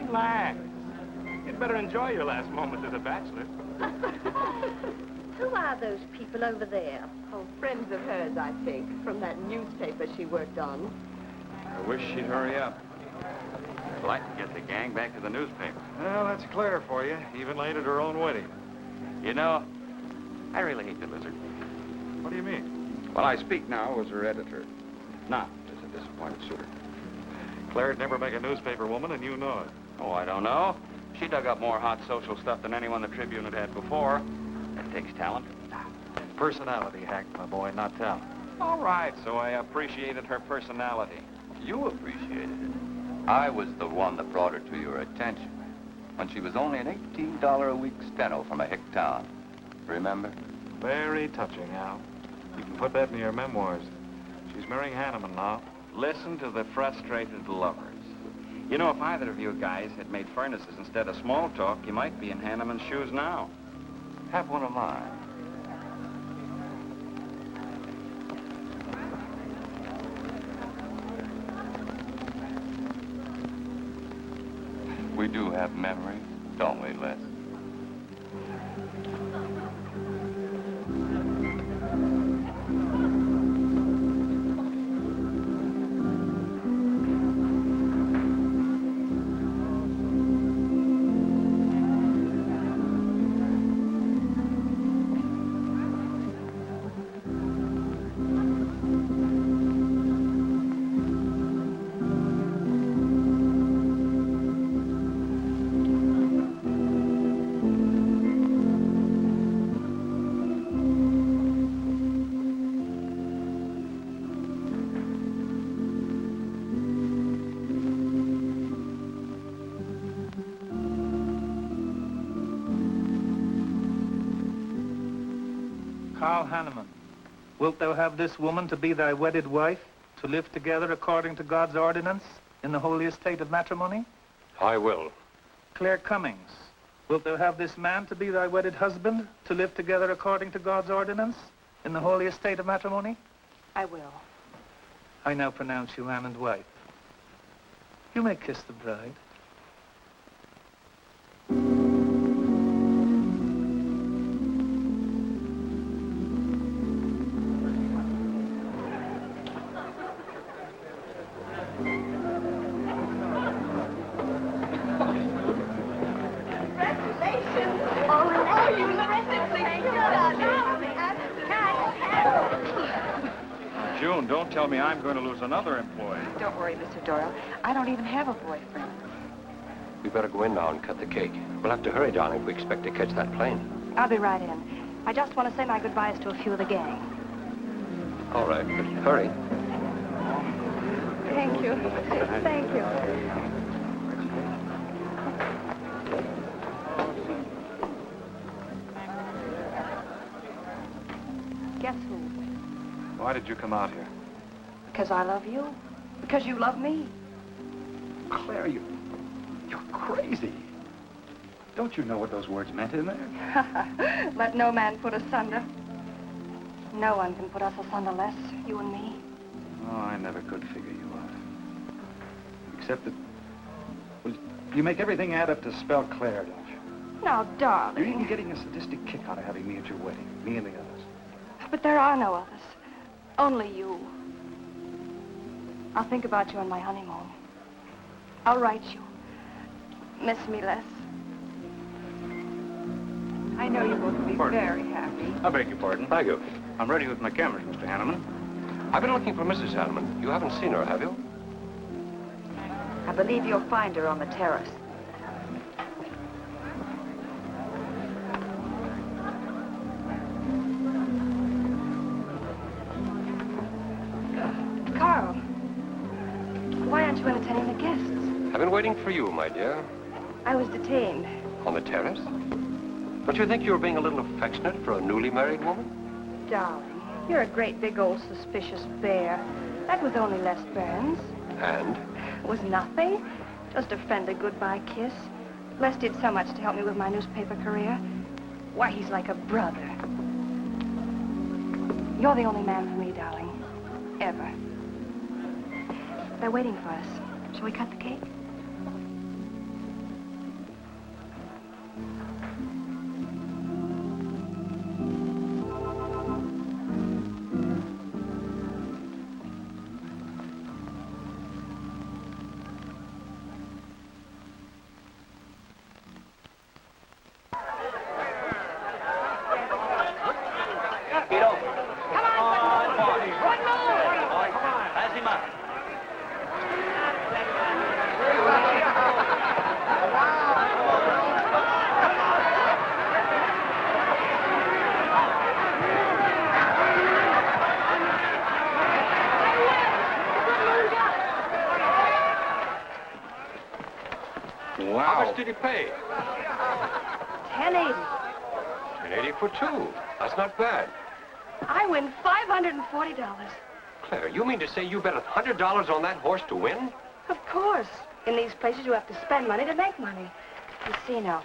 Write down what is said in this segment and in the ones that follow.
Relax. You'd better enjoy your last moments as a bachelor. Who are those people over there? Oh, friends of hers, I think, from that newspaper she worked on. I wish she'd hurry up. I'd like to get the gang back to the newspaper. Well, that's Claire for you, even late at her own wedding. You know, I really hate the lizard. What do you mean? Well, I speak now as her editor, not as a disappointed suitor. Claire'd never make a newspaper woman, and you know it. Oh, I don't know. She dug up more hot social stuff than anyone the Tribune had had before. That takes talent. Personality, Hack, my boy, not talent. All right, so I appreciated her personality. You appreciated it. I was the one that brought her to your attention when she was only an $18 a week steno from a hick town. Remember? Very touching, Al. You can put that in your memoirs. She's marrying Hanneman now. Listen to the frustrated lovers. You know, if either of you guys had made furnaces instead of small talk, you might be in Hanneman's shoes now. Have one of mine. We do have memories, don't we, Les? Hanneman, wilt thou have this woman to be thy wedded wife, to live together according to God's ordinance in the holy estate of matrimony? I will. Claire Cummings, wilt thou have this man to be thy wedded husband, to live together according to God's ordinance in the holy estate of matrimony? I will. I now pronounce you man and wife. You may kiss the bride. June, don't tell me I'm going to lose another employee. Don't worry, Mr. Doyle. I don't even have a boyfriend. We better go in now and cut the cake. We'll have to hurry, darling, if we expect to catch that plane. I'll be right in. I just want to say my goodbyes to a few of the gang. All right, but hurry. Thank you. Thank you. Guess who? Why did you come out here? Because I love you. Because you love me. Claire, you're crazy. Don't you know what those words meant in there? Let no man put asunder. No one can put us asunder less, you and me. Oh, I never could figure you out. Except that, well, you make everything add up to spell Claire, don't you? Now, darling. You're even getting a sadistic kick out of having me at your wedding, me and the others. But there are no others. Only you. I'll think about you on my honeymoon. I'll write you. Miss me less. I know you both will be very happy. I beg your pardon. Thank you. I'm ready with my cameras, Mr. Hanneman. I've been looking for Mrs. Hanneman. You haven't seen her, have you? I believe you'll find her on the terrace. Carl, why aren't you entertaining the guests? I've been waiting for you, my dear. I was detained. On the terrace? Don't you think you were being a little affectionate for a newly married woman? Darling, you're a great big old suspicious bear. That was only Les Burns. And? It was nothing. Just a friendly goodbye kiss. Les did so much to help me with my newspaper career. Why, he's like a brother. You're the only man for me, darling. Ever. They're waiting for us. Shall we cut the cake? Wow. How much did he pay? $10.80. $10.80 for two. That's not bad. I win $540. Claire, you mean to say you bet $100 on that horse to win? Of course. In these places, you have to spend money to make money. You see now,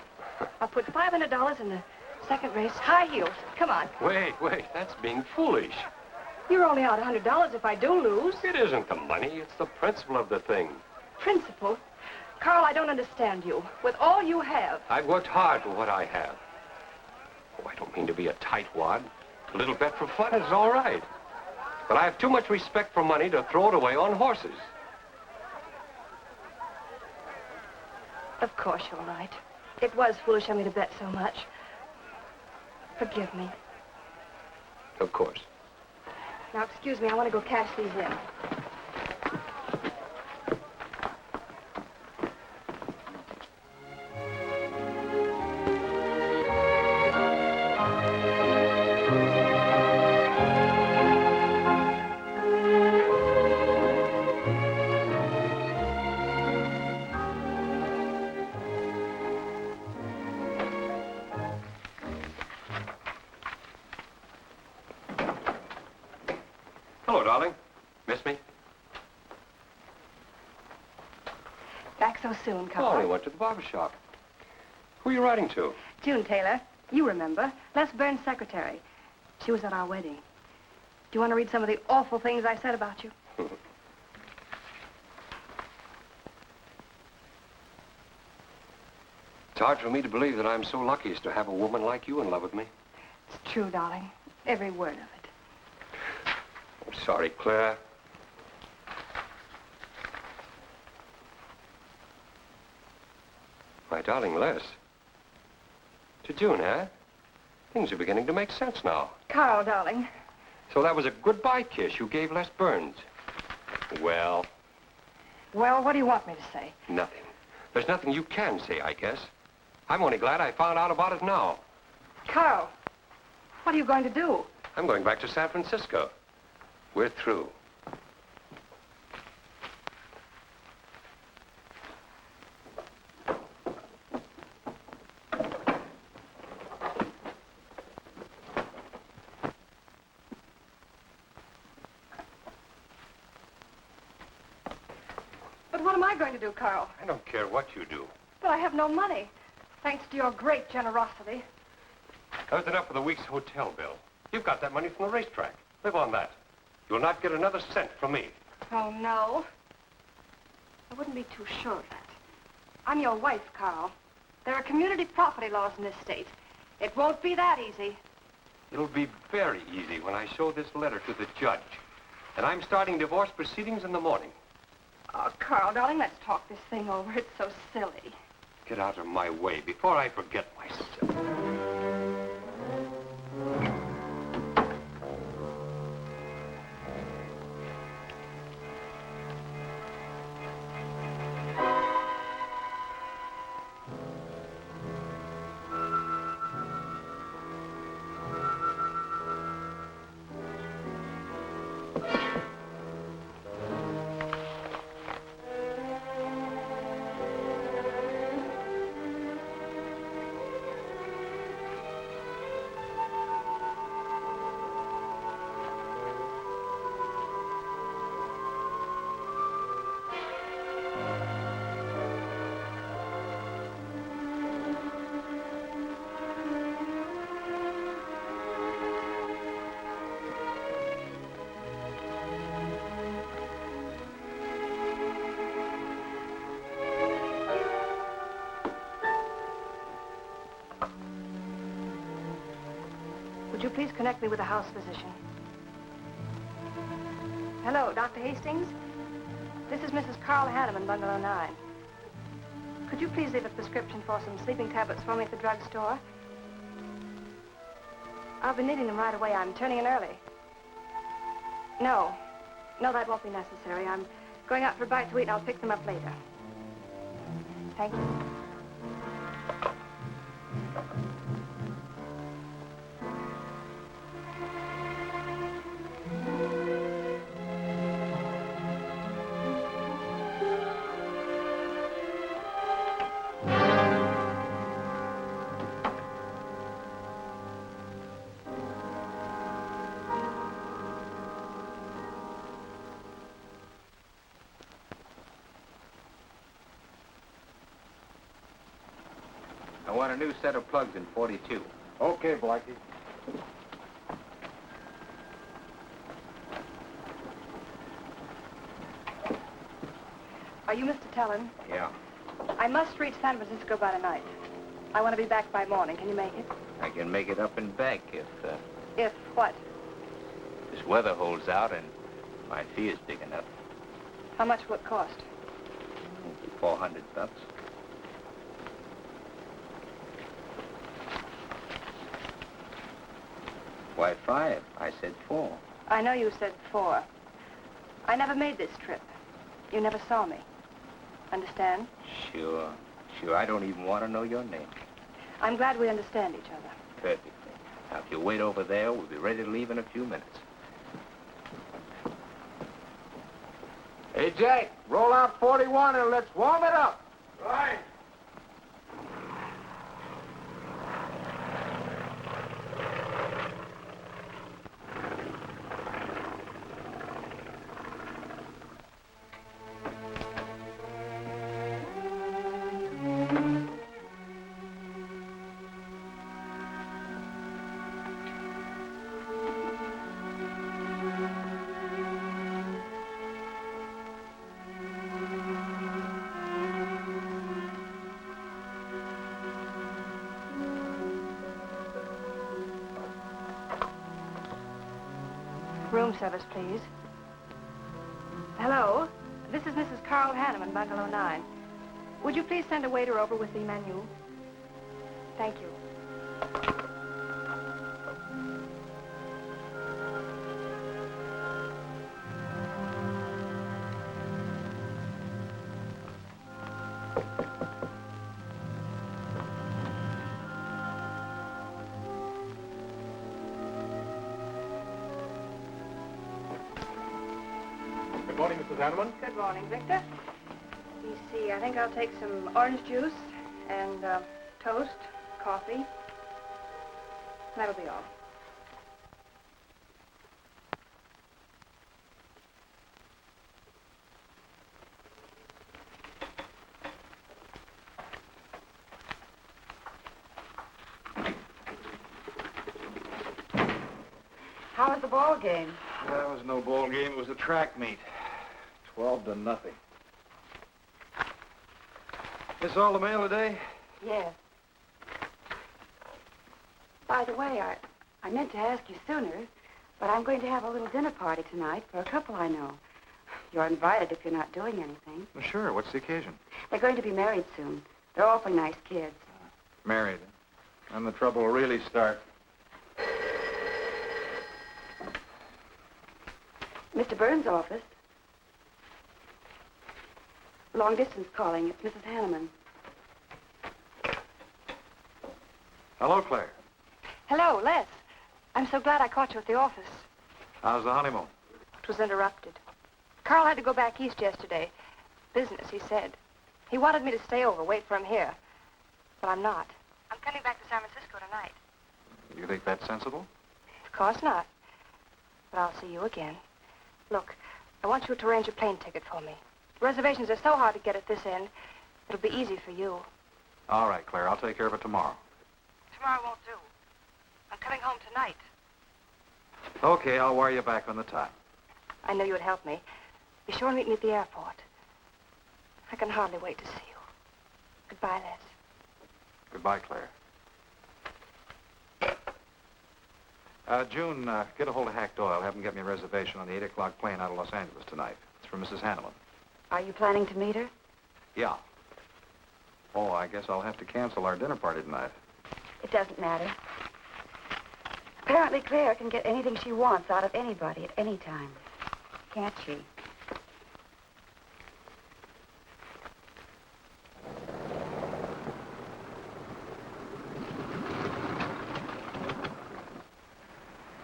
I'll put $500 in the second race, high heels. Come on. Wait, that's being foolish. You're only out $100 if I do lose. It isn't the money, it's the principle of the thing. Principle? Carl, I don't understand you. With all you have. I've worked hard for what I have. Oh, I don't mean to be a tightwad. A little bet for fun is all right. But I have too much respect for money to throw it away on horses. Of course you're right. It was foolish of me to bet so much. Forgive me. Of course. Now, excuse me, I want to go cash these in. Hello, darling. Miss me? Back so soon, Oh, Carl. we went to the barber shop. Who are you writing to? June Taylor. You remember. Les Burns' secretary. She was at our wedding. Do you want to read some of the awful things I said about you? It's hard for me to believe that I'm so lucky as to have a woman like you in love with me. It's true, darling. Every word of it. I'm sorry, Claire. My darling Les. To June, eh? Things are beginning to make sense now. Carl, darling. So that was a goodbye kiss you gave Les Burns. Well, Well, what do you want me to say? nothing. There's nothing you can say, I guess. I'm only glad I found out about it now. Carl, what are you going to do? I'm going back to San Francisco. We're through. But what am I going to do, Carl? I don't care what you do. But I have no money. Thanks to your great generosity. That was enough for the week's hotel bill. You've got that money from the racetrack. Live on that. You'll not get another cent from me. Oh, no. I wouldn't be too sure of that. I'm your wife, Carl. There are community property laws in this state. It won't be that easy. It'll be very easy when I show this letter to the judge. And I'm starting divorce proceedings in the morning. Oh, Carl, darling, let's talk this thing over. It's so silly. Get out of my way before I forget myself. Would you please connect me with a house physician? Hello, Dr. Hastings? This is Mrs. Carl Hanneman, Bungalow 9. Could you please leave a prescription for some sleeping tablets for me at the drugstore? I'll be needing them right away. I'm turning in early. No, that won't be necessary. I'm going out for a bite to eat, and I'll pick them up later. Thank you. I want a new set of plugs in 42. Okay, Blackie. Are you Mr. Tellin? Yeah. I must reach San Francisco by tonight. I want to be back by morning. Can you make it? I can make it up and back if If what? this weather holds out and my fee is big enough. How much will it cost? 400 bucks. Why 5? I said 4. I know you said 4. I never made this trip. You never saw me. Understand? Sure. Sure, I don't even want to know your name. I'm glad we understand each other. Perfectly. Now, if you wait over there, we'll be ready to leave in a few minutes. Hey, Jack, roll out 41 and let's warm it up. Right. Room service, please. Hello? This is Mrs. Carl Hanneman, Bungalow 9. Would you please send a waiter over with the menu? Thank you. Good morning, Mrs. Hanneman. Good morning, Victor. Let me see, I think I'll take some orange juice and toast, coffee. That'll be all. How was the ball game? That was no ball game. It was a track meet. 12-0. This all the mail today? Yes. By the way, I meant to ask you sooner, but I'm going to have a little dinner party tonight for a couple I know. You're invited if you're not doing anything. Well, sure. What's the occasion? They're going to be married soon. They're awfully nice kids. Married. And the trouble will really start. Mr. Burns' office. Long distance calling. It's Mrs. Hanneman. Hello, Claire. Hello, Les. I'm so glad I caught you at the office. How's the honeymoon? It was interrupted. Carl had to go back east yesterday. Business, he said. He wanted me to stay over, wait for him here. But I'm not. I'm coming back to San Francisco tonight. You think that's sensible? Of course not. But I'll see you again. Look, I want you to arrange a plane ticket for me. Reservations are so hard to get at this end, it'll be easy for you. All right, Claire. I'll take care of it tomorrow. Tomorrow won't do. I'm coming home tonight. Okay, I'll wire you back on the time. I know you would help me. Be sure and meet me at the airport. I can hardly wait to see you. Goodbye, Les. Goodbye, Claire. June, get a hold of Hack Doyle. Have him get me a reservation on the 8 o'clock plane out of Los Angeles tonight. It's for Mrs. Hanneman. Are you planning to meet her? Yeah. Oh, I guess I'll have to cancel our dinner party tonight. It doesn't matter. Apparently, Claire can get anything she wants out of anybody at any time. Can't she?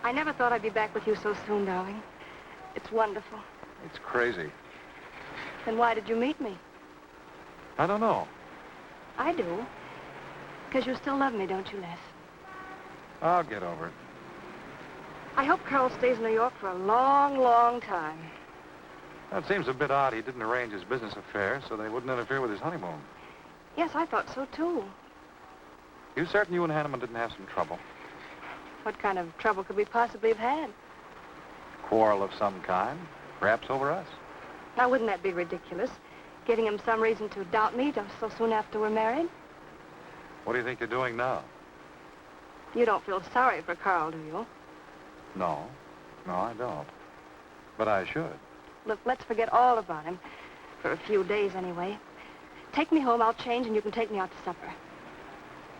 I never thought I'd be back with you so soon, darling. It's wonderful. It's crazy. Then why did you meet me? I don't know. I do. Because you still love me, don't you, Les? I'll get over it. I hope Carl stays in New York for a long, long time. That seems a bit odd. He didn't arrange his business affairs so they wouldn't interfere with his honeymoon. Yes, I thought so, too. You certain you and Hanneman didn't have some trouble? What kind of trouble could we possibly have had? Quarrel of some kind, perhaps over us. Now, wouldn't that be ridiculous? Giving him some reason to doubt me just so soon after we're married? What do you think you're doing now? You don't feel sorry for Carl, do you? No, I don't. But I should. Look, let's forget all about him. For a few days, anyway. Take me home, I'll change, and you can take me out to supper.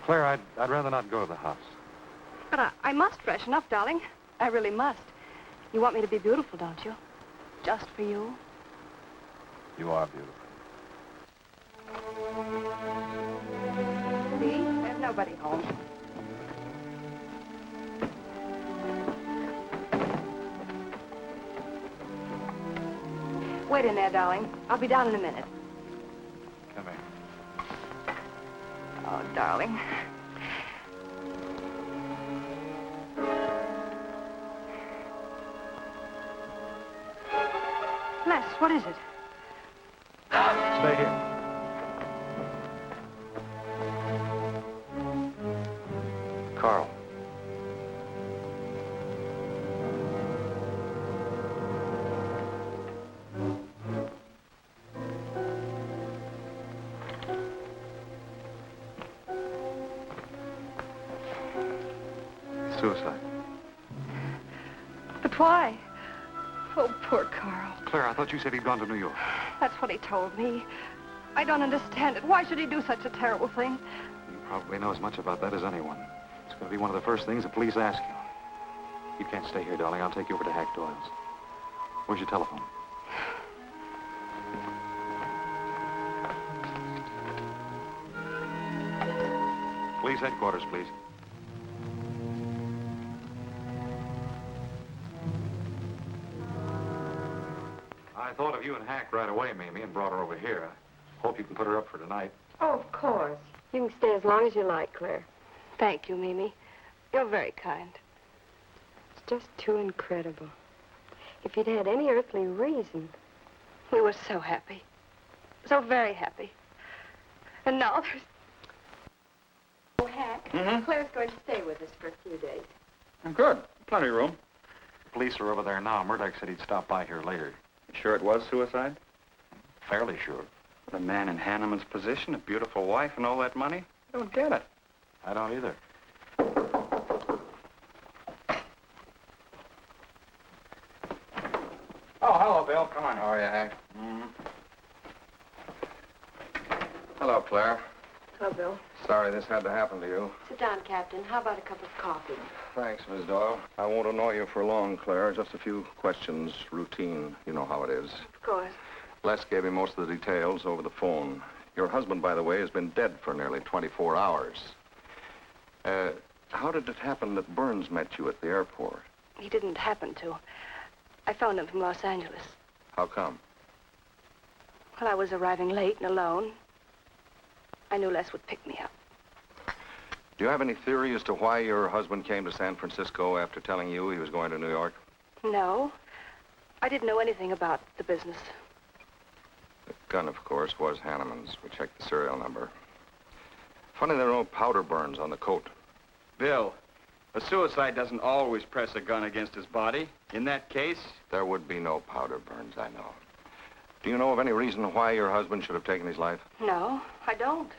Claire, I'd rather not go to the house. But I must freshen up, darling. I really must. You want me to be beautiful, don't you? Just for you? You are beautiful. See? There's nobody home. Wait in there, darling. I'll be down in a minute. Come here. Oh, darling. Les, what is it? Stay here. Carl. Suicide. But why? Oh, poor Carl. Claire, I thought you said he'd gone to New York. That's what he told me. I don't understand it. Why should he do such a terrible thing? You probably know as much about that as anyone. It's going to be one of the first things the police ask you. You can't stay here, darling. I'll take you over to Hack Doyle's. Where's your telephone? Police headquarters, please. I thought of you and Hack right away, Mamie, and brought her over here. I hope you can put her up for tonight. Oh, of course. You can stay as long as you like, Claire. Thank you, Mimi. You're very kind. It's just too incredible. If you'd had any earthly reason. We were so happy. So very happy. And now there's... Oh, Hack, Claire's going to stay with us for a few days. Good. Plenty of room. The police are over there now. Murdoch said he'd stop by here later. You sure it was suicide? Fairly sure. With a man in Hanneman's position, a beautiful wife, and all that money? I don't get it. I don't either. Oh, hello, Bill. Come on. How are you, Hank? Hello, Claire. Hello, Bill. Sorry this had to happen to you. Sit down, Captain. How about a cup of coffee? Thanks, Miss Doyle. I won't annoy you for long, Claire. Just a few questions, routine. You know how it is. Of course. Les gave me most of the details over the phone. Your husband, by the way, has been dead for nearly 24 hours. How did it happen that Burns met you at the airport? He didn't happen to. I phoned him from Los Angeles. How come? Well, I was arriving late and alone. I knew Les would pick me up. Do you have any theory as to why your husband came to San Francisco after telling you he was going to New York? No. I didn't know anything about the business. The gun, of course, was Hanneman's. We checked the serial number. Funny there are no powder burns on the coat. Bill, a suicide doesn't always press a gun against his body. In that case... There would be no powder burns, I know. Do you know of any reason why your husband should have taken his life? No, I don't.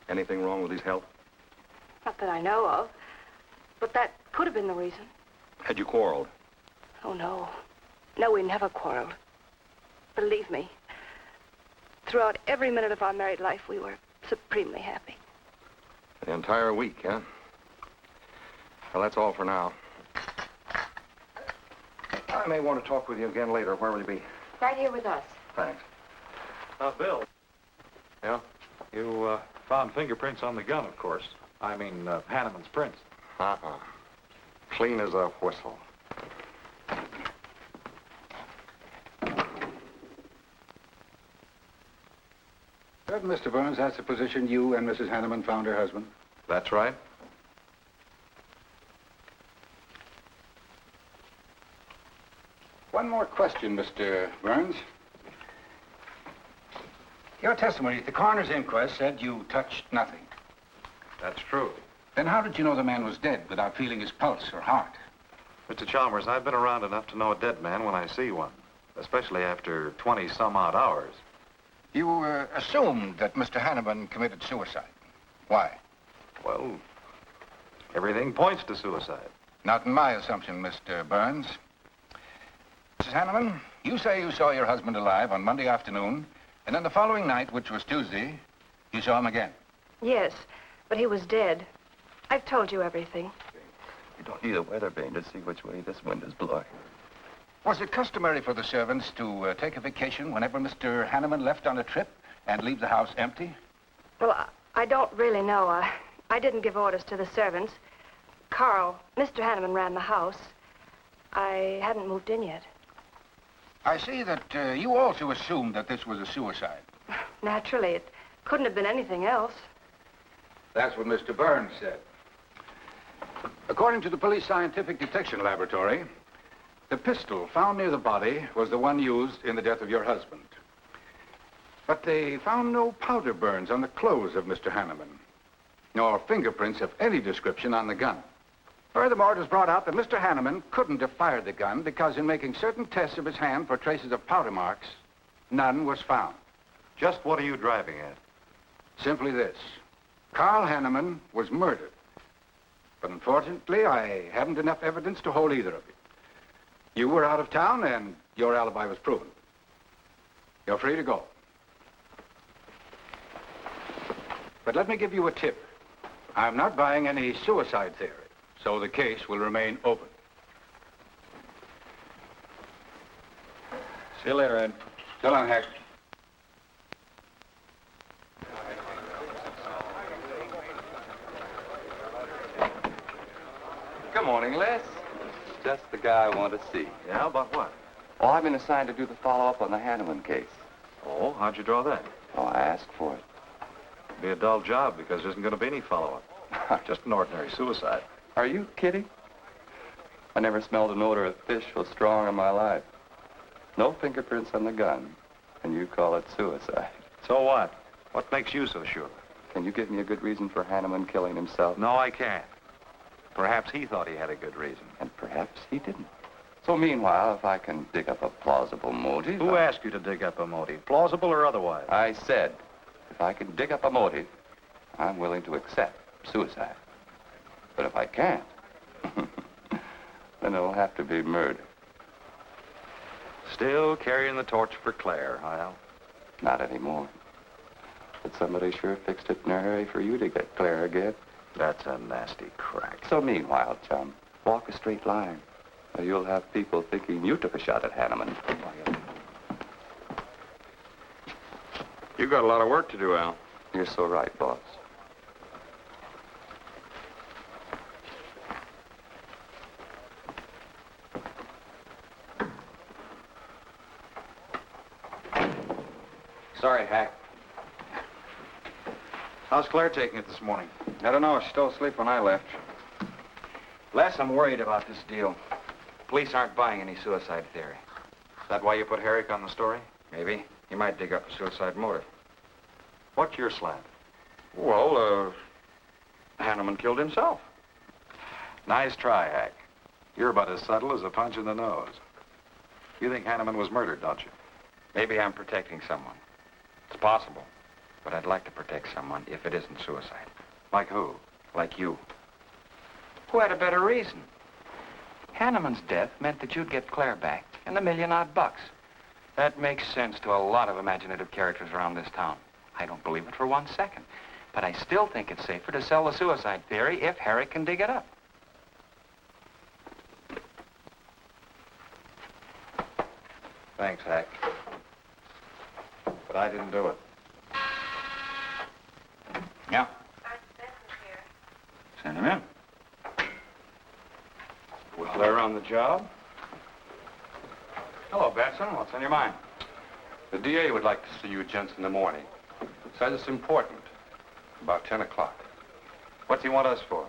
Anything wrong with his health? Not that I know of. But that could have been the reason. Had you quarreled? Oh, no. No, we never quarreled. Believe me. Throughout every minute of our married life, we were supremely happy. The entire week, huh? Well, that's all for now. I may want to talk with you again later. Where will you be? Right here with us. Thanks. Bill. Yeah? You, found fingerprints on the gun, of course. I mean, Hanneman's prints. Clean as a whistle. Good, Mr. Burns. That's the position you and Mrs. Hanneman found her husband. That's right. One more question, Mr. Burns. Your testimony at the coroner's inquest said you touched nothing. That's true. Then how did you know the man was dead without feeling his pulse or heart? Mr. Chalmers, I've been around enough to know a dead man when I see one, especially after 20-some-odd hours. You assumed that Mr. Hanneman committed suicide. Why? Well, everything points to suicide. Not in my assumption, Mr. Burns. Mrs. Hanneman, you say you saw your husband alive on Monday afternoon, and then the following night, which was Tuesday, you saw him again. Yes, but he was dead. I've told you everything. You don't need a weather vane to see which way this wind is blowing. Was it customary for the servants to take a vacation whenever Mr. Hanneman left on a trip and leave the house empty? Well, I don't really know. I didn't give orders to the servants. Carl, Mr. Hanneman ran the house. I hadn't moved in yet. I see that you also assumed that this was a suicide. Naturally, it couldn't have been anything else. That's what Mr. Burns said. According to the Police Scientific Detection Laboratory, the pistol found near the body was the one used in the death of your husband. But they found no powder burns on the clothes of Mr. Hanneman, nor fingerprints of any description on the gun. Furthermore, it was brought out that Mr. Hanneman couldn't have fired the gun because in making certain tests of his hand for traces of powder marks, none was found. Just what are you driving at? Simply this. Carl Hanneman was murdered. But unfortunately, I haven't enough evidence to hold either of you. You were out of town, and your alibi was proven. You're free to go. But let me give you a tip. I'm not buying any suicide theory, so the case will remain open. See you later, Ed. So long, Hack. Good morning, Les. Just the guy I want to see. Yeah, about what? Oh, I've been assigned to do the follow-up on the Hanneman case. Oh, how'd you draw that? Oh, I asked for it. It'd be a dull job because there isn't going to be any follow-up. Just an ordinary suicide. Are you kidding? I never smelled an odor of fish so strong in my life. No fingerprints on the gun, and you call it suicide. So what? What makes you so sure? Can you give me a good reason for Hanneman killing himself? No, I can't. Perhaps he thought he had a good reason. And perhaps he didn't. So meanwhile, if I can dig up a plausible motive... Who asked you to dig up a motive, plausible or otherwise? I said, if I can dig up a motive, I'm willing to accept suicide. But if I can't, then it'll have to be murder. Still carrying the torch for Claire, Hyle? Not anymore. But somebody sure fixed it in a hurry for you to get Claire again. That's a nasty crack. So meanwhile, chum, walk a straight line, or you'll have people thinking you took a shot at Hanneman. You got a lot of work to do, Al. You're so right, boss. Sorry, Hack. How's Claire taking it this morning? I don't know. She's still asleep when I left. Les, I'm worried about this deal. Police aren't buying any suicide theory. Is that why you put Herrick on the story? Maybe. He might dig up a suicide motive. What's your slant? Well, Hanneman killed himself. Nice try, Hack. You're about as subtle as a punch in the nose. You think Hanneman was murdered, don't you? Maybe I'm protecting someone. It's possible. But I'd like to protect someone if it isn't suicide. Like who? Like you. Who had a better reason? Hanneman's death meant that you'd get Claire back and $1 million odd bucks. That makes sense to a lot of imaginative characters around this town. I don't believe it for 1 second. But I still think it's safer to sell the suicide theory if Herrick can dig it up. Thanks, Hack. But I didn't do it. Yeah. Send him in. Was Claire on the job? Hello, Batson. What's on your mind? The DA would like to see you gents in the morning. Says it's important. About 10 o'clock. What's he want us for?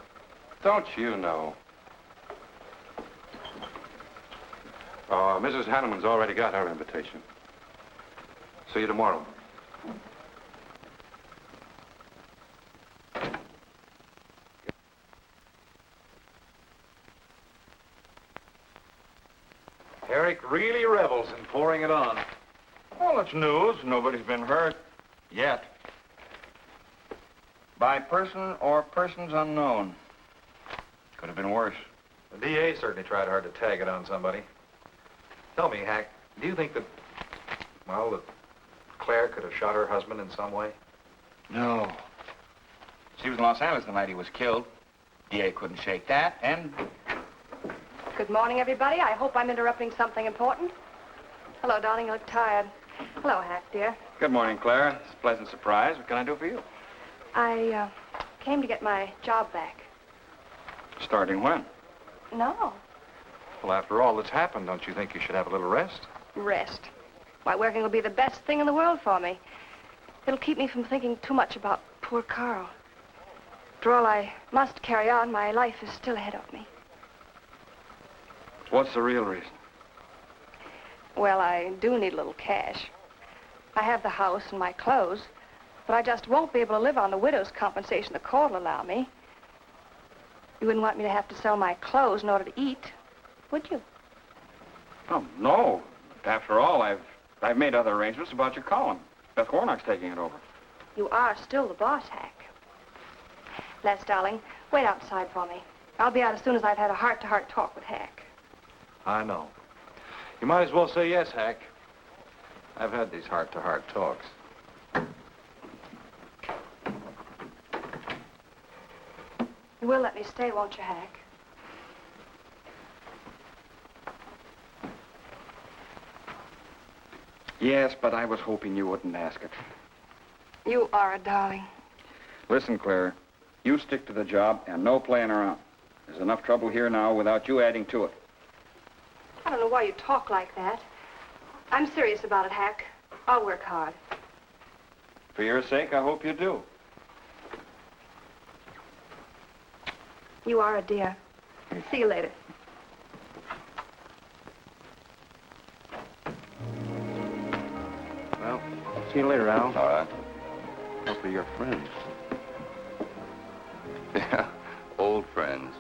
Don't you know? Mrs. Hanneman's already got her invitation. See you tomorrow. Eric really revels in pouring it on. Well, it's news. Nobody's been hurt. Yet. By person or persons unknown. Could have been worse. The DA certainly tried hard to tag it on somebody. Tell me, Hack, do you think that, well, that Claire could have shot her husband in some way? No. She was in Los Angeles the night he was killed. DA couldn't shake that, and... Good morning, everybody. I hope I'm interrupting something important. Hello, darling. You look tired. Hello, Hack, dear. Good morning, Claire. It's a pleasant surprise. What can I do for you? I came to get my job back. Starting when? No. Well, after all that's happened, don't you think you should have a little rest? Rest. Why, working will be the best thing in the world for me. It'll keep me from thinking too much about poor Carl. After all, I must carry on. My life is still ahead of me. What's the real reason? Well, I do need a little cash. I have the house and my clothes, but I just won't be able to live on the widow's compensation the court will allow me. You wouldn't want me to have to sell my clothes in order to eat, would you? Oh, no. After all, I've made other arrangements about your column. Beth Warnock's taking it over. You are still the boss, Hack. Les, darling, wait outside for me. I'll be out as soon as I've had a heart-to-heart talk with Hack. I know. You might as well say yes, Hack. I've had these heart-to-heart talks. You will let me stay, won't you, Hack? Yes, but I was hoping you wouldn't ask it. You are a darling. Listen, Claire, you stick to the job and no playing around. There's enough trouble here now without you adding to it. I don't know why you talk like that. I'm serious about it, Hack. I'll work hard. For your sake, I hope you do. You are a dear. See you later. Well, see you later, Al. All right. Hopefully you're friends. Yeah, old friends.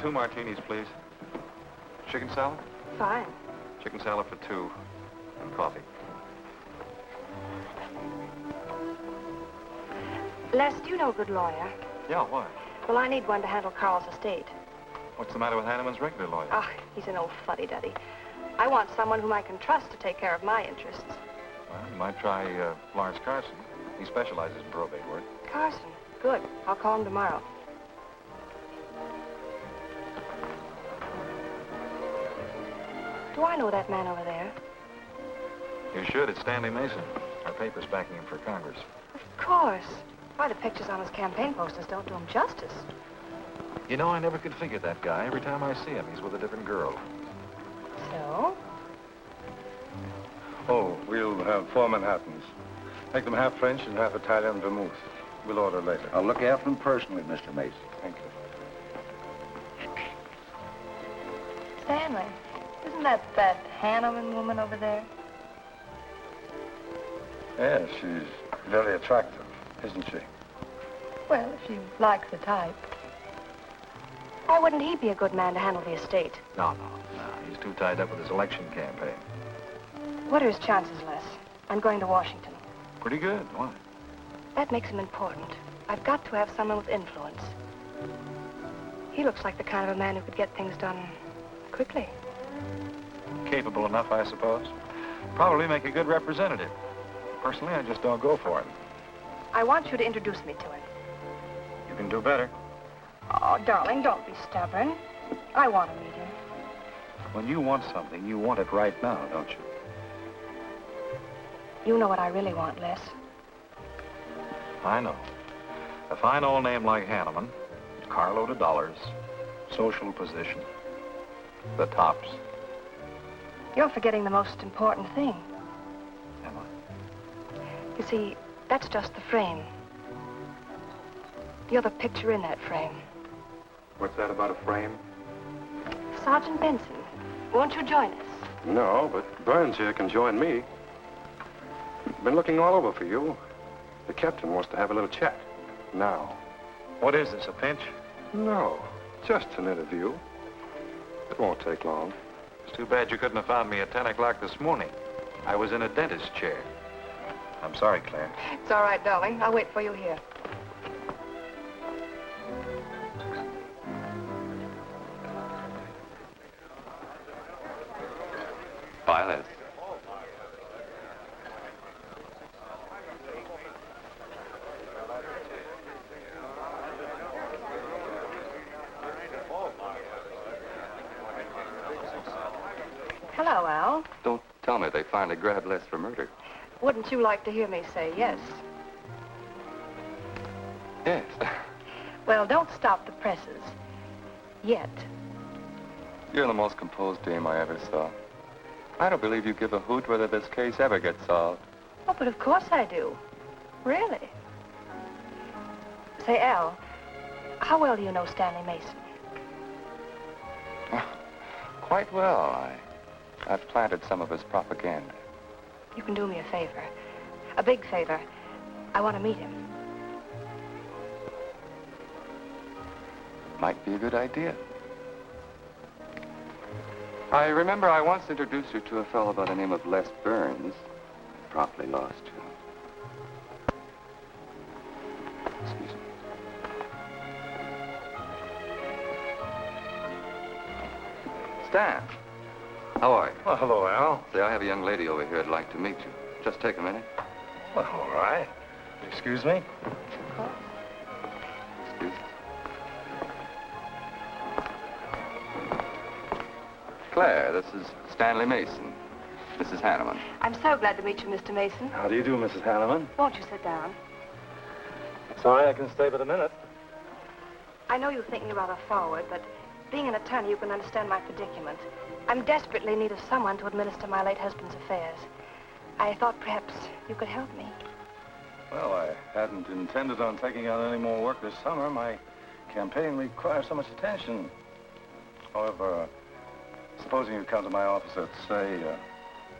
Two martinis, please. Chicken salad? Fine. Chicken salad for two. And coffee. Les, do you know a good lawyer? Yeah, why? Well, I need one to handle Carl's estate. What's the matter with Hanneman's regular lawyer? Ah, he's an old fuddy-duddy. I want someone whom I can trust to take care of my interests. Well, you might try Lawrence Carson. He specializes in probate work. Carson? Good. I'll call him tomorrow. Do I know that man over there? You should. It's Stanley Mason. Our paper's backing him for Congress. Of course. Why, the pictures on his campaign posters don't do him justice. You know, I never could figure that guy. Every time I see him, he's with a different girl. So? Oh, we'll have 4 Manhattans. Make them half French and half Italian vermouth. We'll order later. I'll look after them personally, Mr. Mason. Thank you. Stanley, isn't that Hanneman woman over there? Yes, she's very attractive, isn't she? Well, if you like the type. Why wouldn't he be a good man to handle the estate? No. He's too tied up with his election campaign. What are his chances, Les? I'm going to Washington. Pretty good. Why? That makes him important. I've got to have someone with influence. He looks like the kind of a man who could get things done quickly. Capable enough, I suppose. Probably make a good representative. Personally, I just don't go for him. I want you to introduce me to him. You can do better. Oh, darling, don't be stubborn. I want to meet him. When you want something, you want it right now, don't you? You know what I really want, Les. I know. A fine old name like Hanneman, carload of dollars, social position, the tops. You're forgetting the most important thing. You see, that's just the frame. You're the picture in that frame. What's that about a frame? Sergeant Benson, won't you join us? No, but Burns here can join me. Been looking all over for you. The captain wants to have a little chat. Now. What is this, a pinch? No, just an interview. It won't take long. It's too bad you couldn't have found me at 10 o'clock this morning. I was in a dentist's chair. I'm sorry, Claire. It's all right, darling. I'll wait for you here. Bye, Liz. Hello, Al. Don't tell me they finally grabbed Les for murder. Wouldn't you like to hear me say yes? Yes. Well, don't stop the presses. Yet. You're the most composed dame I ever saw. I don't believe you give a hoot whether this case ever gets solved. Oh, but of course I do. Really. Say, Al, how well do you know Stanley Mason? Quite well. I've planted some of his propaganda. You can do me a favor. A big favor. I want to meet him. Might be a good idea. I remember I once introduced you to a fellow by the name of Les Burns. Promptly lost you. Excuse me. Stan, how are you? Well, hello, Al. Say, I have a young lady over here I'd like to meet you. Just take a minute. Well, all right. Excuse me? Excuse me. Claire, this is Stanley Mason. Mrs. Hanneman. I'm so glad to meet you, Mr. Mason. How do you do, Mrs. Hanneman? Won't you sit down? Sorry, I can stay but a minute. I know you think me rather forward, but being an attorney, you can understand my predicament. I'm desperately in need of someone to administer my late husband's affairs. I thought perhaps you could help me. Well, I hadn't intended on taking on any more work this summer. My campaign requires so much attention. However, supposing you come to my office at, say,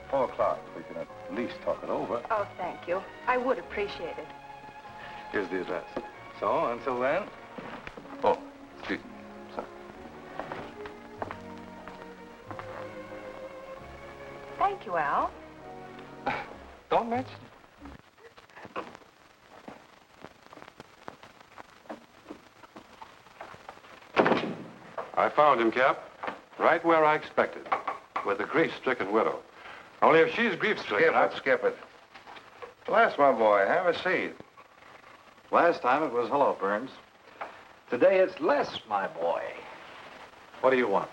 4 o'clock, we can at least talk it over. Oh, thank you. I would appreciate it. Here's the address. So, until then... Oh, excuse me. Sorry. Thank you, Al. Don't mention it. I found him, Cap. Right where I expected. With a grief-stricken widow. Only if she's grief-stricken... Skip it. Les, my boy, have a seat. Last time it was hello, Burns. Today it's Les, my boy. What do you want?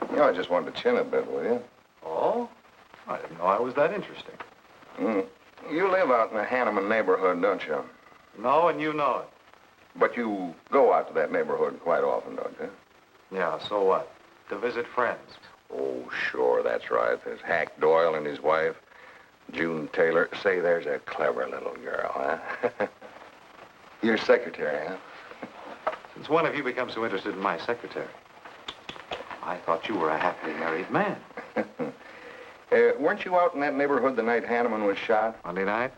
You know, I just wanted to chin a bit, will you? Oh? I didn't know I was that interesting. You live out in the Hanneman neighborhood, don't you? No, and you know it. But you go out to that neighborhood quite often, don't you? Yeah, so what? To visit friends. Oh, sure, that's right. There's Hack Doyle and his wife, June Taylor. Say, there's a clever little girl, huh? Your secretary, huh? Since when have you become so interested in my secretary? I thought you were a happily married man. Weren't you out in that neighborhood the night Hanneman was shot? Monday night?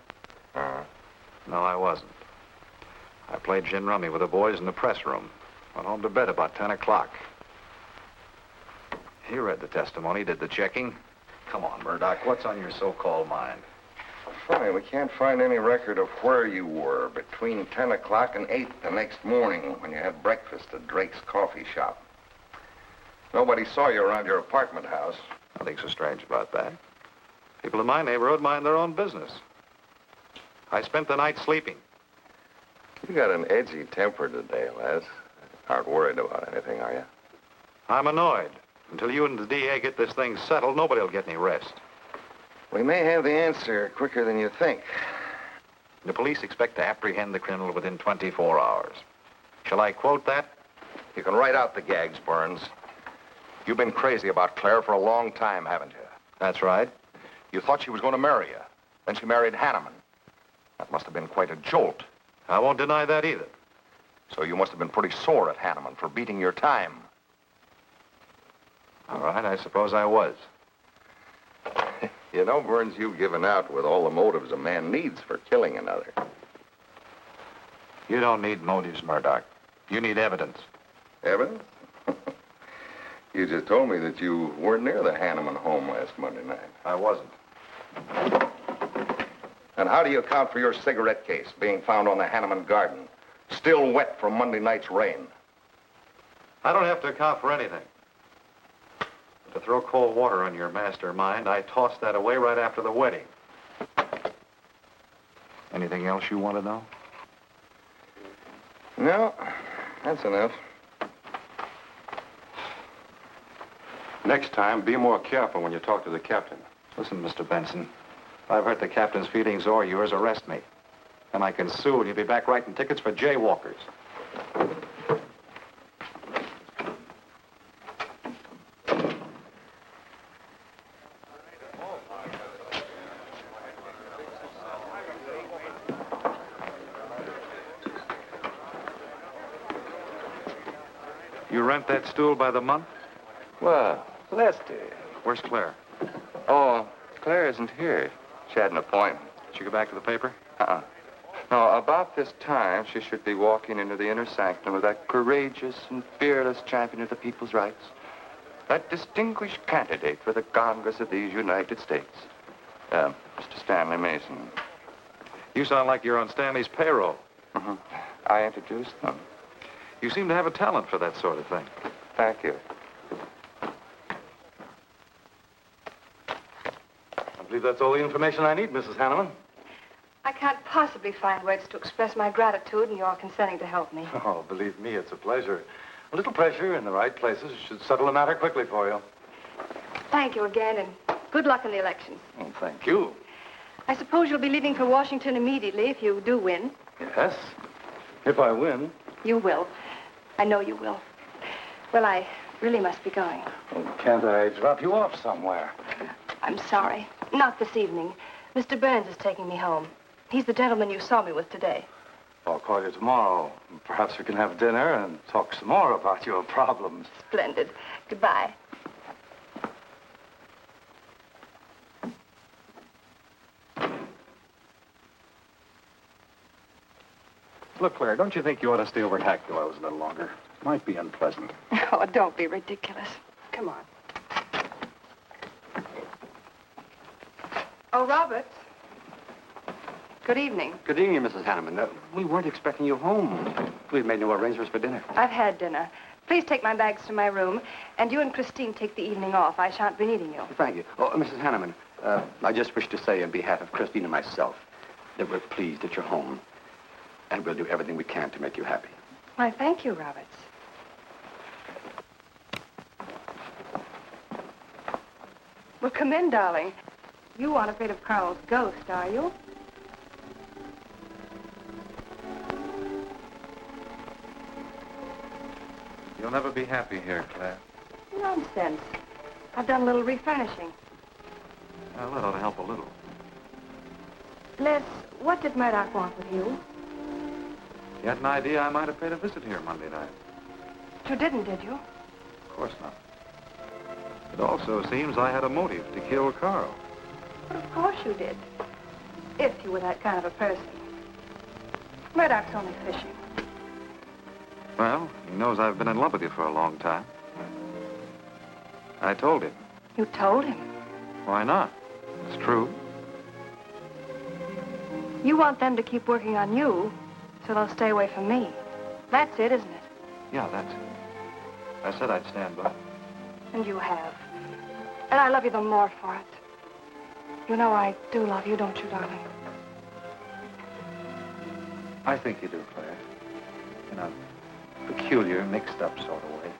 No, I wasn't. I played gin rummy with the boys in the press room. Went home to bed about 10 o'clock. You read the testimony, did the checking. Come on, Murdoch, what's on your so-called mind? Funny, we can't find any record of where you were between 10 o'clock and 8 the next morning when you had breakfast at Drake's coffee shop. Nobody saw you around your apartment house. Nothing so strange about that. People in my neighborhood mind their own business. I spent the night sleeping. You got an edgy temper today, Les. Aren't worried about anything, are you? I'm annoyed. Until you and the DA get this thing settled, nobody'll get any rest. We may have the answer quicker than you think. The police expect to apprehend the criminal within 24 hours. Shall I quote that? You can write out the gags, Burns. You've been crazy about Claire for a long time, haven't you? That's right. You thought she was going to marry you. Then she married Hanneman. That must have been quite a jolt. I won't deny that either. So you must have been pretty sore at Hanneman for beating your time. All right, I suppose I was. You know, Burns, you've given out with all the motives a man needs for killing another. You don't need motives, Murdoch. You need evidence. Evidence? You just told me that you weren't near the Hanneman home last Monday night. I wasn't. And how do you account for your cigarette case being found on the Hanneman garden, still wet from Monday night's rain? I don't have to account for anything. To throw cold water on your mastermind, I tossed that away right after the wedding. Anything else you want to know? No, that's enough. Next time, be more careful when you talk to the captain. Listen, Mr. Benson, if I've hurt the captain's feelings or yours, arrest me. And I can sue, and you'll be back writing tickets for jaywalkers. You rent that stool by the month? Well, Lester. Where's Claire? Oh, Claire isn't here. She had an appointment. Did she go back to the paper? No, about this time, she should be walking into the inner sanctum of that courageous and fearless champion of the people's rights. That distinguished candidate for the Congress of these United States. Mr. Stanley Mason. You sound like you're on Stanley's payroll. I introduced them. You seem to have a talent for that sort of thing. Thank you. I believe that's all the information I need, Mrs. Hanneman. I can't possibly find words to express my gratitude in your consenting to help me. Oh, believe me, it's a pleasure. A little pressure in the right places should settle the matter quickly for you. Thank you again, and good luck in the election. Oh, thank you. I suppose you'll be leaving for Washington immediately if you do win. Yes, if I win. You will. I know you will. Well, I really must be going. Oh, can't I drop you off somewhere? I'm sorry. Not this evening. Mr. Burns is taking me home. He's the gentleman you saw me with today. I'll call you tomorrow. Perhaps we can have dinner and talk some more about your problems. Splendid. Goodbye. Look, Claire, don't you think you ought to stay over at Hackdale's a little longer? Might be unpleasant. Oh, don't be ridiculous. Come on. Oh, Robert. Good evening. Good evening, Mrs. Hanneman. We weren't expecting you home. We've made no arrangements for dinner. I've had dinner. Please take my bags to my room, and you and Christine take the evening off. I shan't be needing you. Thank you. Oh, Mrs. Hanneman, I just wish to say on behalf of Christine and myself that we're pleased that you're home, and we'll do everything we can to make you happy. Why, thank you, Roberts. Well, come in, darling. You aren't afraid of Carl's ghost, are you? You'll never be happy here, Claire. Nonsense. I've done a little refurnishing. Well, that ought to help a little. Les, what did Murdoch want with you? You had an idea I might have paid a visit here Monday night. You didn't, did you? Of course not. It also seems I had a motive to kill Carl. But of course you did. If you were that kind of a person. Murdoch's only fishing. Well, he knows I've been in love with you for a long time. I told him. You told him? Why not? It's true. You want them to keep working on you, so they'll stay away from me. That's it, isn't it? Yeah, that's it. I said I'd stand by. And you have. And I love you the more for it. You know I do love you, don't you, darling? I think you do, Claire. In a peculiar, mixed-up sort of way.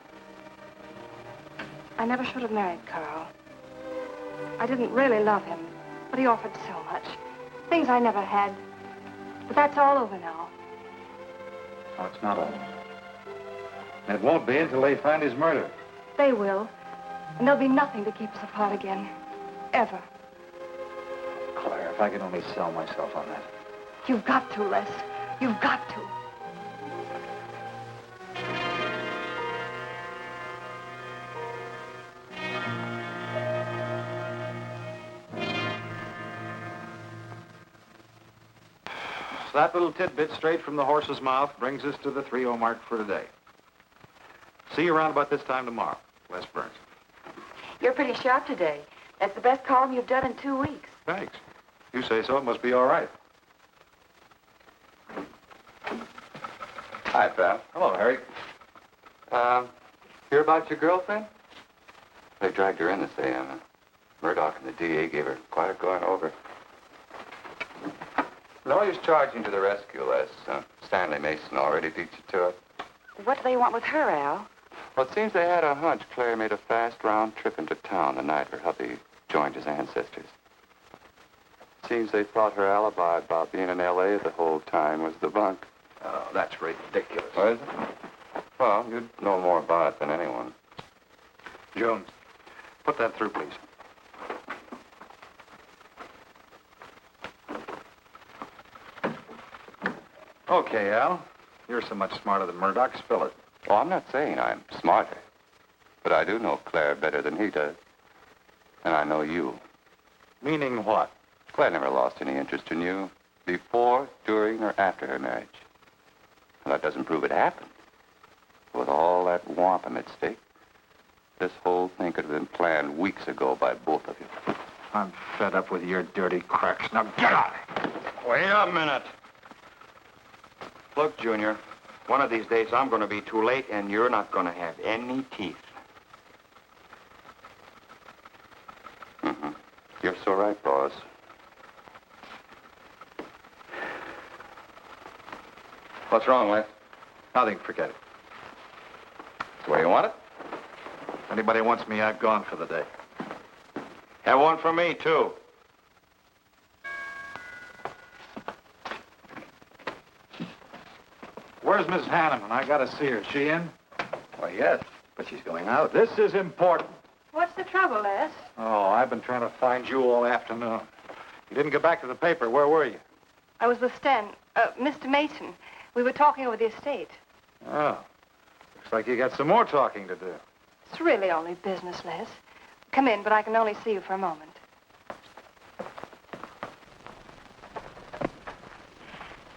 I never should have married Carl. I didn't really love him, but he offered so much. Things I never had. But that's all over now. No, it's not all. And it won't be until they find his murder. They will. And there'll be nothing to keep us apart again. Ever. Claire, if I could only sell myself on that. You've got to, Les. You've got to. That little tidbit straight from the horse's mouth brings us to the 3-0 mark for today. See you around about this time tomorrow. Les Burns. You're pretty sharp today. That's the best column you've done in 2 weeks. Thanks. You say so, it must be all right. Hi, pal. Hello, Harry. Hear about your girlfriend? They dragged her in this AM. Murdoch and the DA gave her quite a going over. No use charging to the rescue, Les. Stanley Mason already beat you to it. What do they want with her, Al? Well, it seems they had a hunch Claire made a fast round trip into town the night her hubby joined his ancestors. Seems they thought her alibi about being in L.A. the whole time was the bunk. Oh, that's ridiculous. Oh, is it? Well, you'd know more about it than anyone. Jones, put that through, please. Okay, Al. You're so much smarter than Murdoch. Spill it. Oh, I'm not saying I'm smarter. But I do know Claire better than he does. And I know you. Meaning what? Claire never lost any interest in you. Before, during, or after her marriage. Well, that doesn't prove it happened. With all that wampum at stake, this whole thing could have been planned weeks ago by both of you. I'm fed up with your dirty cracks. Now get out! Wait a minute. Look, Junior, one of these days I'm going to be too late and you're not going to have any teeth. Mm-hmm. You're so right, boss. What's wrong, Les? Nothing. Forget it. That's the way you want it? If anybody wants me, I've gone for the day. Have one for me, too. Where's Miss Hanneman? I gotta see her. Is she in? Why, yes, but she's going out. This is important. What's the trouble, Les? Oh, I've been trying to find you all afternoon. You didn't get back to the paper. Where were you? I was with Mr. Mason. We were talking over the estate. Oh. Looks like you got some more talking to do. It's really only business, Les. Come in, but I can only see you for a moment.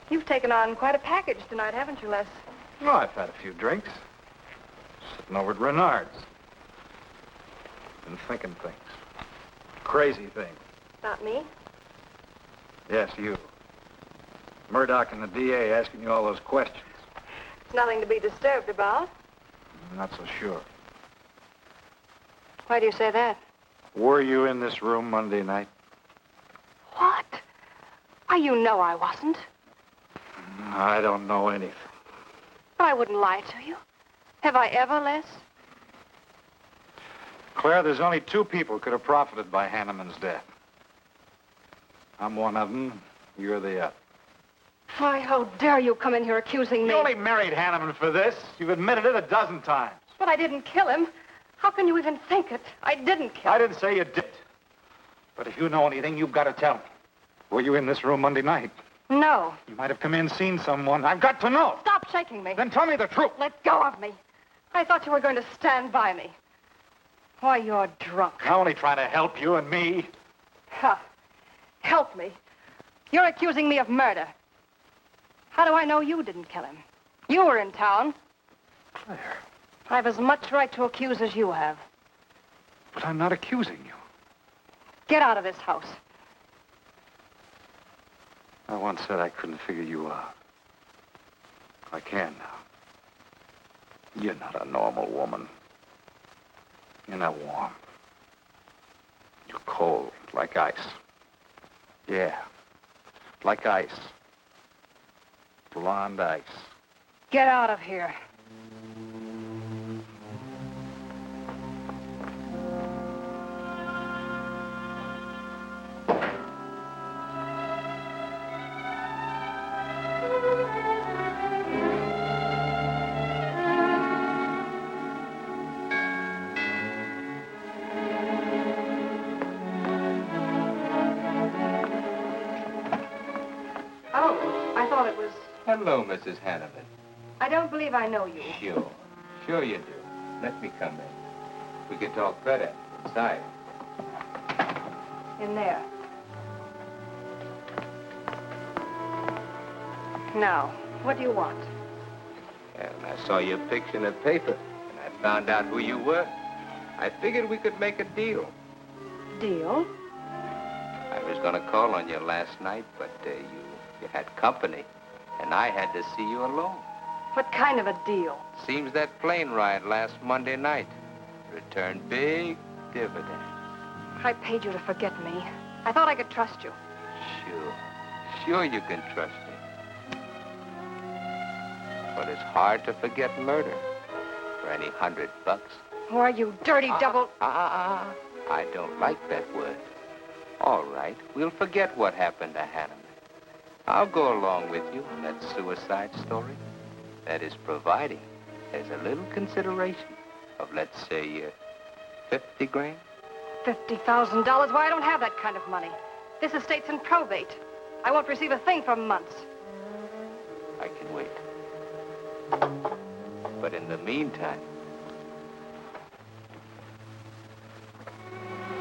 You've taken on quite a package tonight, haven't you, Les? Well, I've had a few drinks. Sitting over at Renard's. Been thinking things. Crazy things. Not me? Yes, you. Murdoch and the DA asking you all those questions. It's nothing to be disturbed about. I'm not so sure. Why do you say that? Were you in this room Monday night? What? Why, you know I wasn't. I don't know anything. But I wouldn't lie to you. Have I ever, Les? Claire, there's only 2 people could have profited by Hanneman's death. I'm one of them. You're the other. Why, how dare you come in here accusing me? You only married Hanneman for this. You've admitted it a dozen times. But I didn't kill him. How can you even think it? I didn't kill him. I didn't say you did. But if you know anything, you've got to tell me. Were you in this room Monday night? No. You might have come in, seen someone. I've got to know. Stop shaking me. Then tell me the truth. Let go of me. I thought you were going to stand by me. Why, you're drunk. I'm only trying to help you and me. Ha. Help me. You're accusing me of murder. How do I know you didn't kill him? You were in town. Claire. I've as much right to accuse as you have. But I'm not accusing you. Get out of this house. I once said I couldn't figure you out. I can now. You're not a normal woman. You're not warm. You're cold, like ice. Yeah, like ice. Blonde ice. Get out of here. Oh, thought it was... Hello, Mrs. Hanneman. I don't believe I know you. Sure. Sure you do. Let me come in. We can talk better inside. In there. Now, what do you want? Well, I saw your picture in the paper, and I found out who you were. I figured we could make a deal. Deal? I was going to call on you last night, but you had company, and I had to see you alone. What kind of a deal? Seems that plane ride last Monday night returned big dividends. I paid you to forget me. I thought I could trust you. Sure. Sure you can trust me. But it's hard to forget murder for any $100. Why, you dirty double... I don't like that word. All right, we'll forget what happened to Hanneman. I'll go along with you on that suicide story. That is providing there's a little consideration of, let's say, 50 grand. $50,000? Why, I don't have that kind of money. This estate's in probate. I won't receive a thing for months. I can wait. But in the meantime,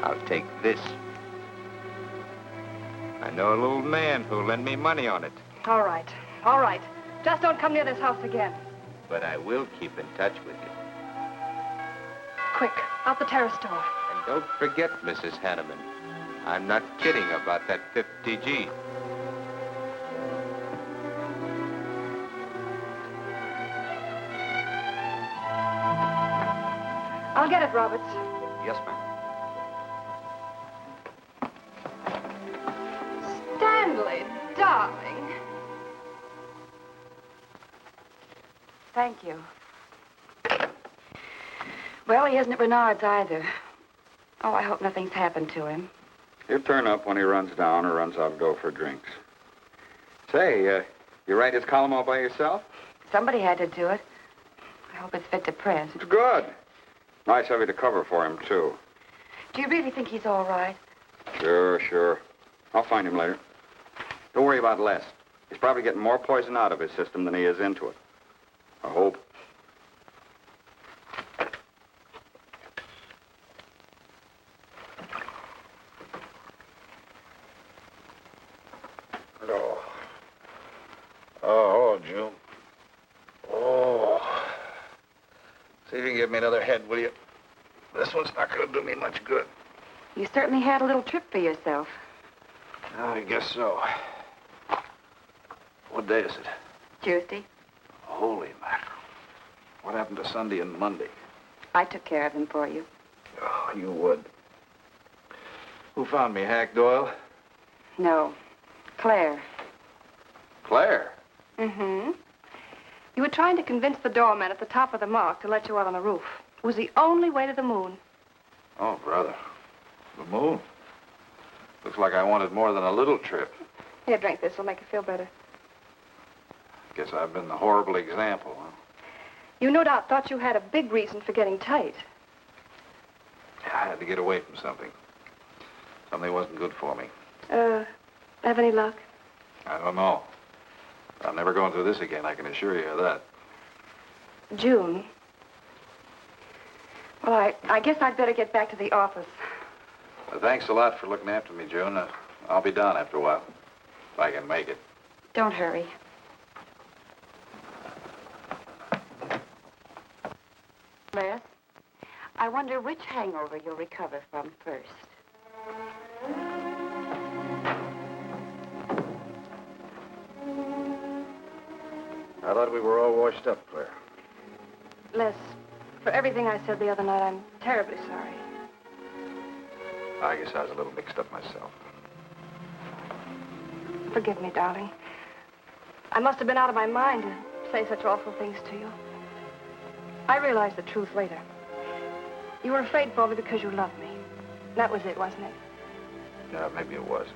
I'll take this. I know a little man who'll lend me money on it. All right. All right. Just don't come near this house again. But I will keep in touch with you. Quick, out the terrace door. And don't forget, Mrs. Hanneman, I'm not kidding about that 50G. I'll get it, Roberts. Yes, ma'am. Stanley, darling. Thank you. Well, he isn't at Bernard's either. Oh, I hope nothing's happened to him. He'll turn up when he runs down or runs out to go for drinks. Say, you write his column all by yourself? Somebody had to do it. I hope it's fit to print. It's good. Nice of you to cover for him, too. Do you really think he's all right? Sure. I'll find him later. Don't worry about Les. He's probably getting more poison out of his system than he is into it. I hope. Oh, June. Oh. See if you can give me another head, will you? This one's not going to do me much good. You certainly had a little trip for yourself. I guess so. What day is it? Tuesday. Holy mackerel. What happened to Sunday and Monday? I took care of them for you. Oh, you would. Who found me, Hack Doyle? No. Claire. Claire? Mm-hmm. You were trying to convince the doorman at the top of the mark to let you out on the roof. It was the only way to the moon. Oh, brother. The moon? Looks like I wanted more than a little trip. Here, drink this. It'll make you feel better. Guess I've been the horrible example, huh? You no doubt thought you had a big reason for getting tight. I had to get away from something. Something wasn't good for me. Have any luck? I don't know. I'm never going through this again, I can assure you of that. June. Well, I guess I'd better get back to the office. Well, thanks a lot for looking after me, June. I'll be down after a while, if I can make it. Don't hurry. Les, I wonder which hangover you'll recover from first. I thought we were all washed up, Claire. Les, for everything I said the other night, I'm terribly sorry. I guess I was a little mixed up myself. Forgive me, darling. I must have been out of my mind to say such awful things to you. I realized the truth later. You were afraid for me because you loved me. That was it, wasn't it? Yeah, maybe it was.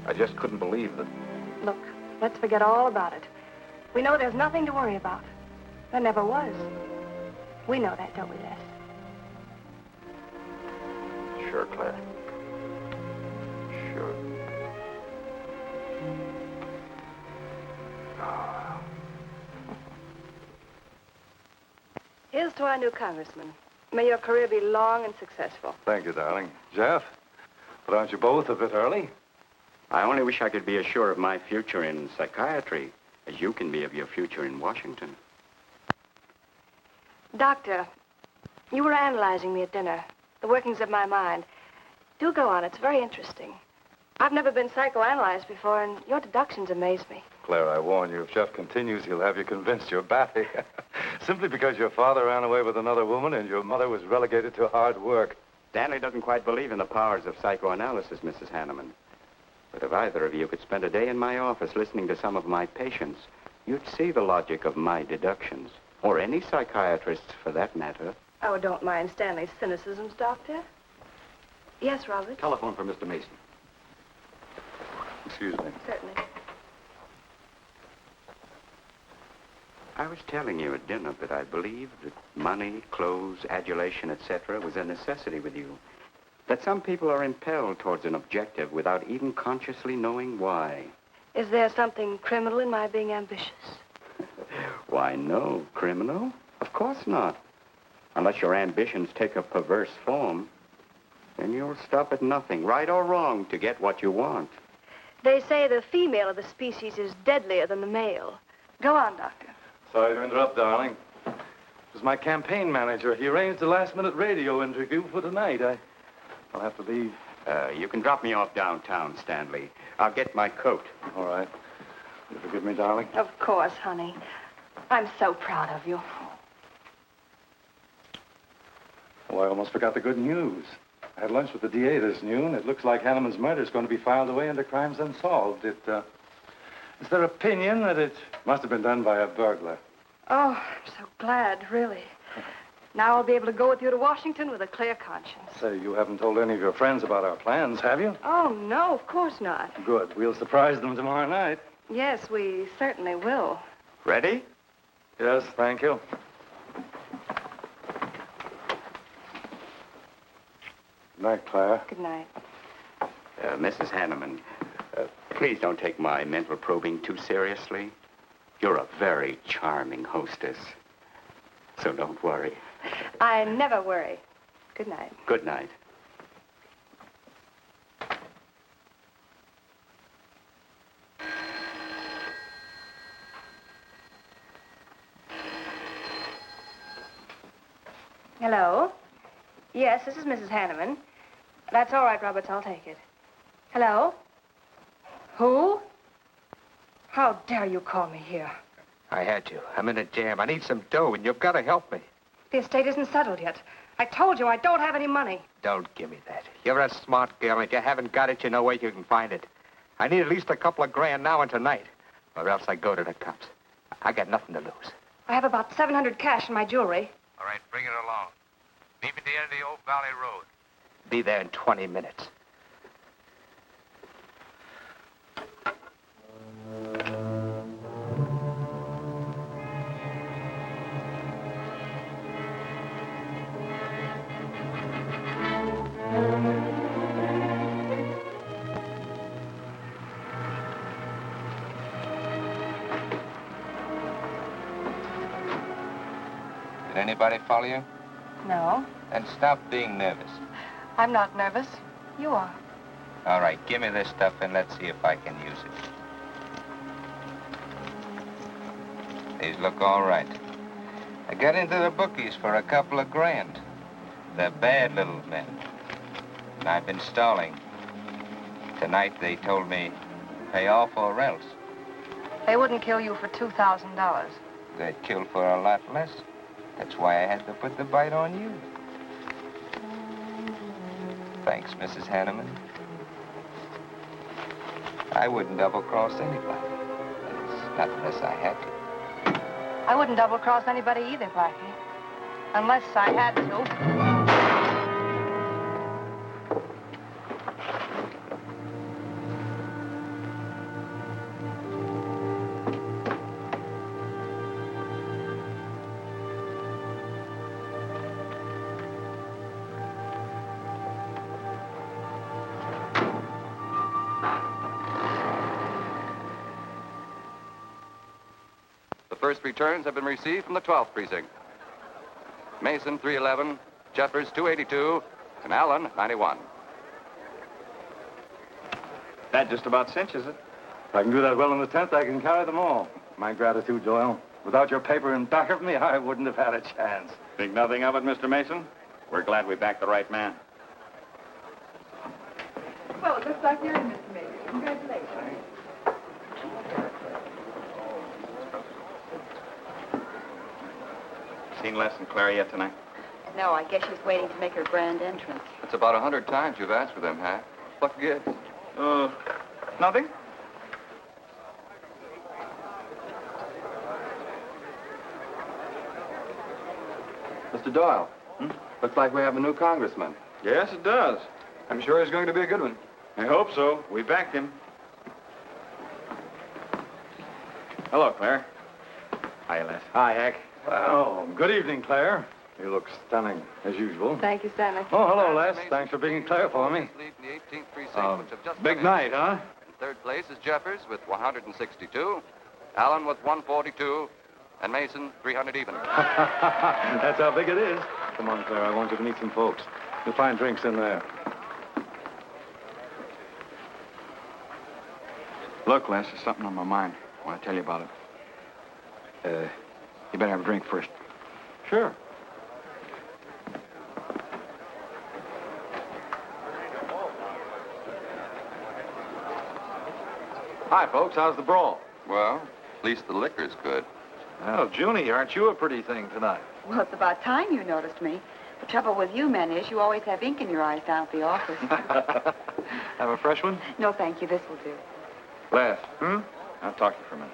I just couldn't believe that. Look, let's forget all about it. We know there's nothing to worry about. There never was. We know that, don't we, Les? Sure, Claire. Sure. Here's to our new congressman. May your career be long and successful. Thank you, darling. Jeff, but aren't you both a bit early? I only wish I could be as sure of my future in psychiatry as you can be of your future in Washington. Doctor, you were analyzing me at dinner, the workings of my mind. Do go on. It's very interesting. I've never been psychoanalyzed before, and your deductions amaze me. Claire, I warn you, if Jeff continues, he'll have you convinced you're batty. Simply because your father ran away with another woman and your mother was relegated to hard work. Stanley doesn't quite believe in the powers of psychoanalysis, Mrs. Hanneman. But if either of you could spend a day in my office listening to some of my patients, you'd see the logic of my deductions. Or any psychiatrist's, for that matter. Oh, don't mind Stanley's cynicisms, Doctor. Yes, Robert? Telephone for Mr. Mason. Excuse me. Certainly. I was telling you at dinner that I believe that money, clothes, adulation, etc. was a necessity with you. That some people are impelled towards an objective without even consciously knowing why. Is there something criminal in my being ambitious? Why, no. Criminal? Of course not. Unless your ambitions take a perverse form, then you'll stop at nothing, right or wrong, to get what you want. They say the female of the species is deadlier than the male. Go on, Doctor. Sorry to interrupt, darling. It was my campaign manager. He arranged a last-minute radio interview for tonight. I'll have to leave. You can drop me off downtown, Stanley. I'll get my coat. All right. You forgive me, darling? Of course, honey. I'm so proud of you. Oh, I almost forgot the good news. I had lunch with the DA this noon. It looks like Hanneman's murder is going to be filed away under crimes unsolved. It's their opinion that it must have been done by a burglar. Oh, I'm so glad, really. Now I'll be able to go with you to Washington with a clear conscience. Say, you haven't told any of your friends about our plans, have you? Oh, no, of course not. Good. We'll surprise them tomorrow night. Yes, we certainly will. Ready? Yes, thank you. Good night, Claire. Good night. Mrs. Hanneman, please don't take my mental probing too seriously. You're a very charming hostess. So don't worry. I never worry. Good night. Good night. Hello? Yes, this is Mrs. Hanneman. That's all right, Roberts. I'll take it. Hello? Who? How dare you call me here? I had you. I'm in a jam. I need some dough, and you've got to help me. The estate isn't settled yet. I told you I don't have any money. Don't give me that. You're a smart girl, and if you haven't got it, you know where you can find it. I need at least a couple of grand now and tonight, or else I go to the cops. I got nothing to lose. I have about $700 cash in my jewelry. All right, bring it along. Meet me at the end of the Old Valley Road. Be there in 20 minutes. Did anybody follow you? No, Then stop being nervous. I'm not nervous. You are. All right, give me this stuff and let's see if I can use it. These look all right. I got into the bookies for a couple of grand. They're bad little men. And I've been stalling. Tonight they told me, pay off or else. They wouldn't kill you for $2,000. They'd kill for a lot less. That's why I had to put the bite on you. Thanks, Mrs. Hanneman. I wouldn't double-cross anybody. It's not unless I had to. I wouldn't double-cross anybody either, Blackie. Unless I had to. First returns have been received from the 12th precinct. Mason, 311, Jeffers, 282, and Allen, 91. That just about cinches it. If I can do that well in the 10th, I can carry them all. My gratitude, Doyle. Without your paper in back of me, I wouldn't have had a chance. Think nothing of it, Mr. Mason? We're glad we backed the right man. Well, it looks like you're in, Mr. Mason. Congratulations. Seen Les and Claire yet tonight? No, I guess she's waiting to make her grand entrance. It's about 100 times you've asked for them, huh? What gives? Nothing? Mr. Doyle, looks like we have a new congressman. Yes, it does. I'm sure he's going to be a good one. I hope so. We backed him. Hello, Claire. Hi, Les. Hi, Hank. Well, good evening, Claire. You look stunning, as usual. Thank you, Stanley. Oh, hello, Les. Thanks for being Claire for me. Big night, huh? In third place is Jeffers with 162, Allen with 142, and Mason 300 even. That's how big it is. Come on, Claire. I want you to meet some folks. You'll find drinks in there. Look, Les, there's something on my mind. I want to tell you about it. You better have a drink first. Sure. Hi, folks. How's the brawl? Well, at least the liquor's good. Well, Junie, aren't you a pretty thing tonight? Well, it's about time you noticed me. The trouble with you men is you always have ink in your eyes down at the office. Have a fresh one? No, thank you. This will do. Les. I'll talk to you for a minute.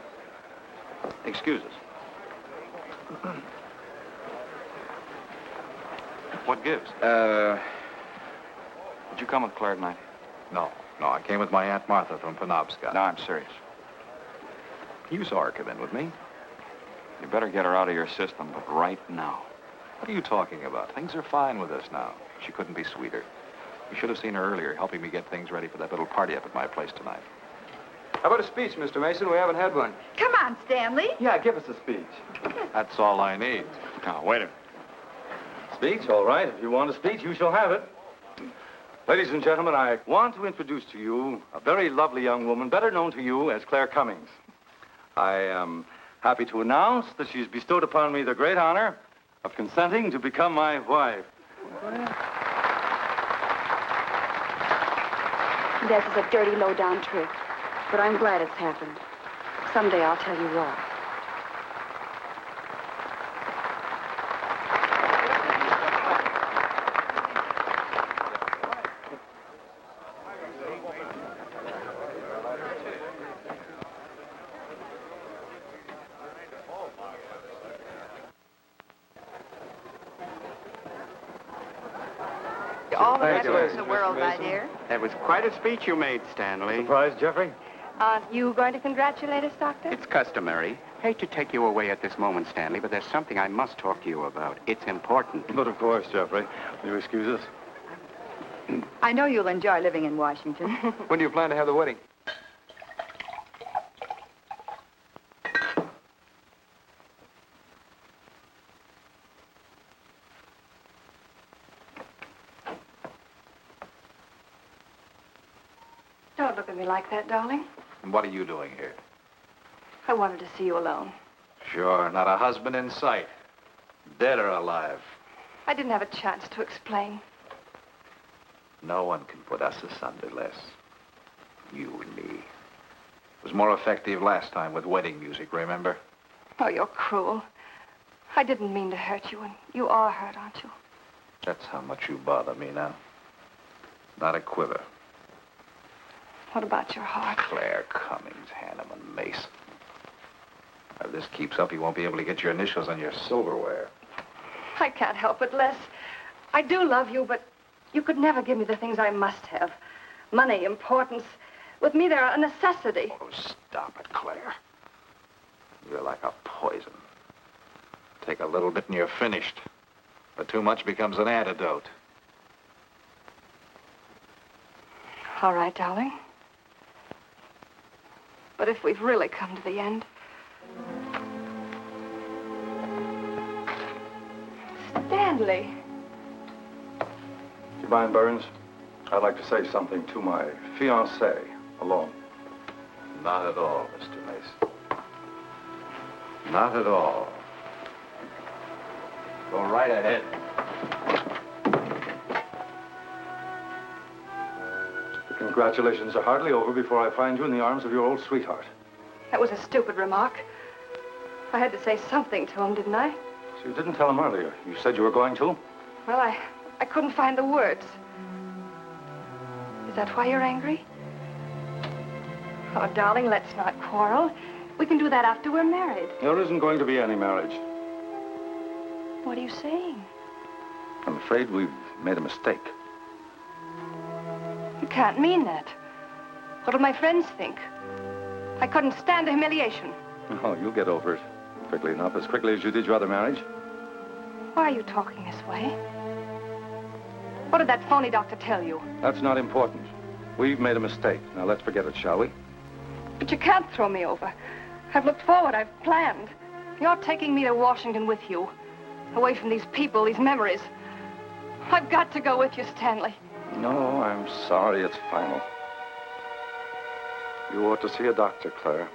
Excuse us. What gives? Did you come with Claire tonight? No, I came with my Aunt Martha from Penobscot. No, I'm serious. You saw her come in with me. You better get her out of your system, but right now. What are you talking about? Things are fine with us now. She couldn't be sweeter. You should have seen her earlier, helping me get things ready for that little party up at my place tonight. How about a speech, Mr. Mason? We haven't had one. Come on, Stanley. Yeah, give us a speech. That's all I need. Now, wait a minute. Speech, all right. If you want a speech, you shall have it. Ladies and gentlemen, I want to introduce to you a very lovely young woman, better known to you as Claire Cummings. I am happy to announce that she's bestowed upon me the great honor of consenting to become my wife. This is a dirty, low-down trick. But I'm glad it's happened. Someday I'll tell you why. All the best in the world, my dear. That was quite a speech you made, Stanley. Surprised, Jeffrey? Aren't you going to congratulate us, Doctor? It's customary. Hate to take you away at this moment, Stanley, but there's something I must talk to you about. It's important. But of course, Jeffrey. Will you excuse us? I know you'll enjoy living in Washington. When do you plan to have the wedding? Don't look at me like that, darling. And what are you doing here? I wanted to see you alone. Sure, not a husband in sight. Dead or alive. I didn't have a chance to explain. No one can put us asunder, Les. You and me. It was more effective last time with wedding music, remember? Oh, you're cruel. I didn't mean to hurt you, and you are hurt, aren't you? That's how much you bother me now. Not a quiver. What about your heart? Claire Cummings, Hanneman, Mason. If this keeps up, you won't be able to get your initials on your silverware. I can't help it, Les. I do love you, but you could never give me the things I must have. Money, importance. With me, they're a necessity. Oh, stop it, Claire. You're like a poison. Take a little bit and you're finished. But too much becomes an antidote. All right, darling. But if we've really come to the end, Stanley. Do you mind, Burns? I'd like to say something to my fiancée alone. Not at all, Mr. Mason. Not at all. Go right ahead. The congratulations are hardly over before I find you in the arms of your old sweetheart. That was a stupid remark. I had to say something to him, didn't I? So you didn't tell him earlier. You said you were going to? Well, I couldn't find the words. Is that why you're angry? Oh, darling, let's not quarrel. We can do that after we're married. There isn't going to be any marriage. What are you saying? I'm afraid we've made a mistake. You can't mean that. What'll my friends think? I couldn't stand the humiliation. Oh, you'll get over it quickly enough, as quickly as you did your other marriage. Why are you talking this way? What did that phony doctor tell you? That's not important. We've made a mistake. Now let's forget it, shall we? But you can't throw me over. I've looked forward. I've planned. You're taking me to Washington with you. Away from these people, these memories. I've got to go with you, Stanley. No, I'm sorry. It's final. You ought to see a doctor, Claire.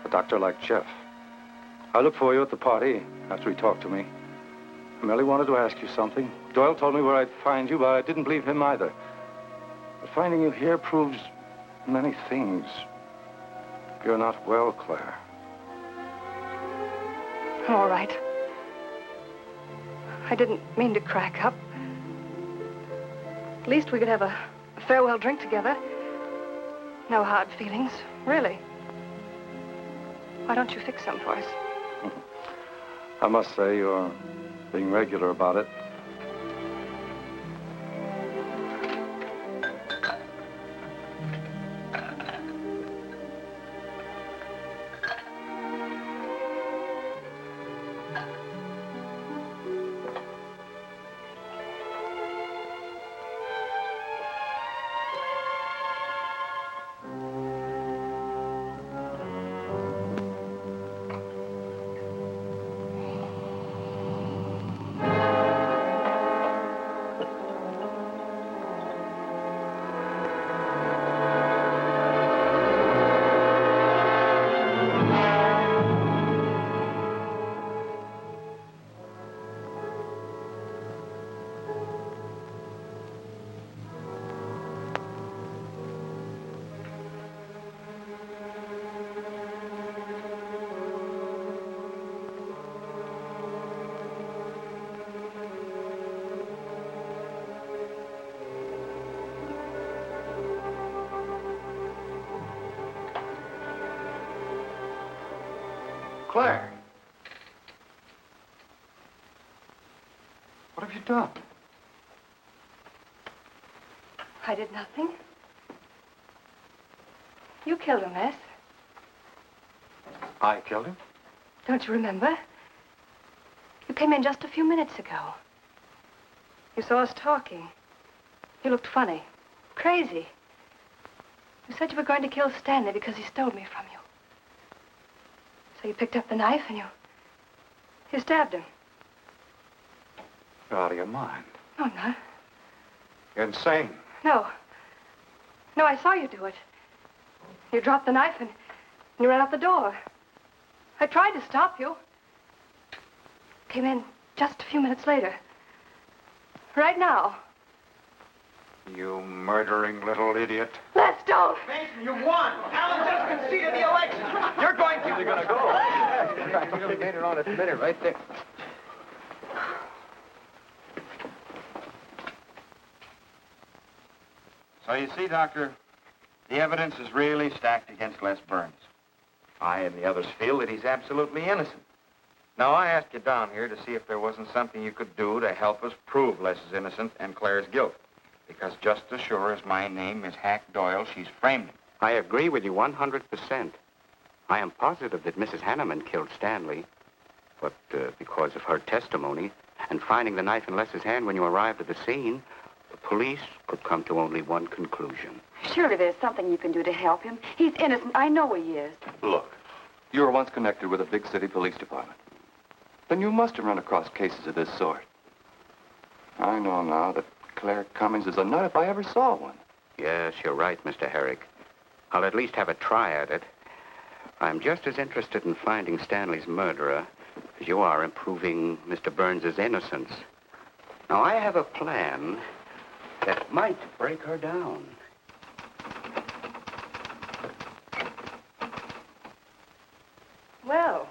A doctor like Jeff. I looked for you at the party after he talked to me. I merely wanted to ask you something. Doyle told me where I'd find you, but I didn't believe him either. But finding you here proves many things. You're not well, Claire. All right. I didn't mean to crack up. At least we could have a farewell drink together. No hard feelings, really. Why don't you fix some for us? I must say you're being regular about it. Claire. What have you done? I did nothing. You killed him, Les. I killed him? Don't you remember? You came in just a few minutes ago. You saw us talking. You looked funny. Crazy. You said you were going to kill Stanley because he stole me from you. So you picked up the knife and you stabbed him. You're out of your mind. No, I'm not. You're insane. No. No, I saw you do it. You dropped the knife and you ran out the door. I tried to stop you. Came in just a few minutes later. Right now. You murdering little idiot. Les, don't! Mason, you won! Alan just conceded the election! You're going to... You're gonna go. You made it on its minute right there. So you see, Doctor, the evidence is really stacked against Les Burns. I and the others feel that he's absolutely innocent. Now, I asked you down here to see if there wasn't something you could do to help us prove Les is innocent and Claire's guilt. Because just as sure as my name is Hack Doyle, she's framed him. I agree with you 100%. I am positive that Mrs. Hanneman killed Stanley. But because of her testimony and finding the knife in Les's hand when you arrived at the scene, the police could come to only one conclusion. Surely there's something you can do to help him. He's innocent. I know he is. Look, you were once connected with a big city police department. Then you must have run across cases of this sort. I know now that Claire Cummings is a nut if I ever saw one. Yes, you're right, Mr. Herrick. I'll at least have a try at it. I'm just as interested in finding Stanley's murderer as you are in proving Mr. Burns' innocence. Now, I have a plan that might break her down. Well,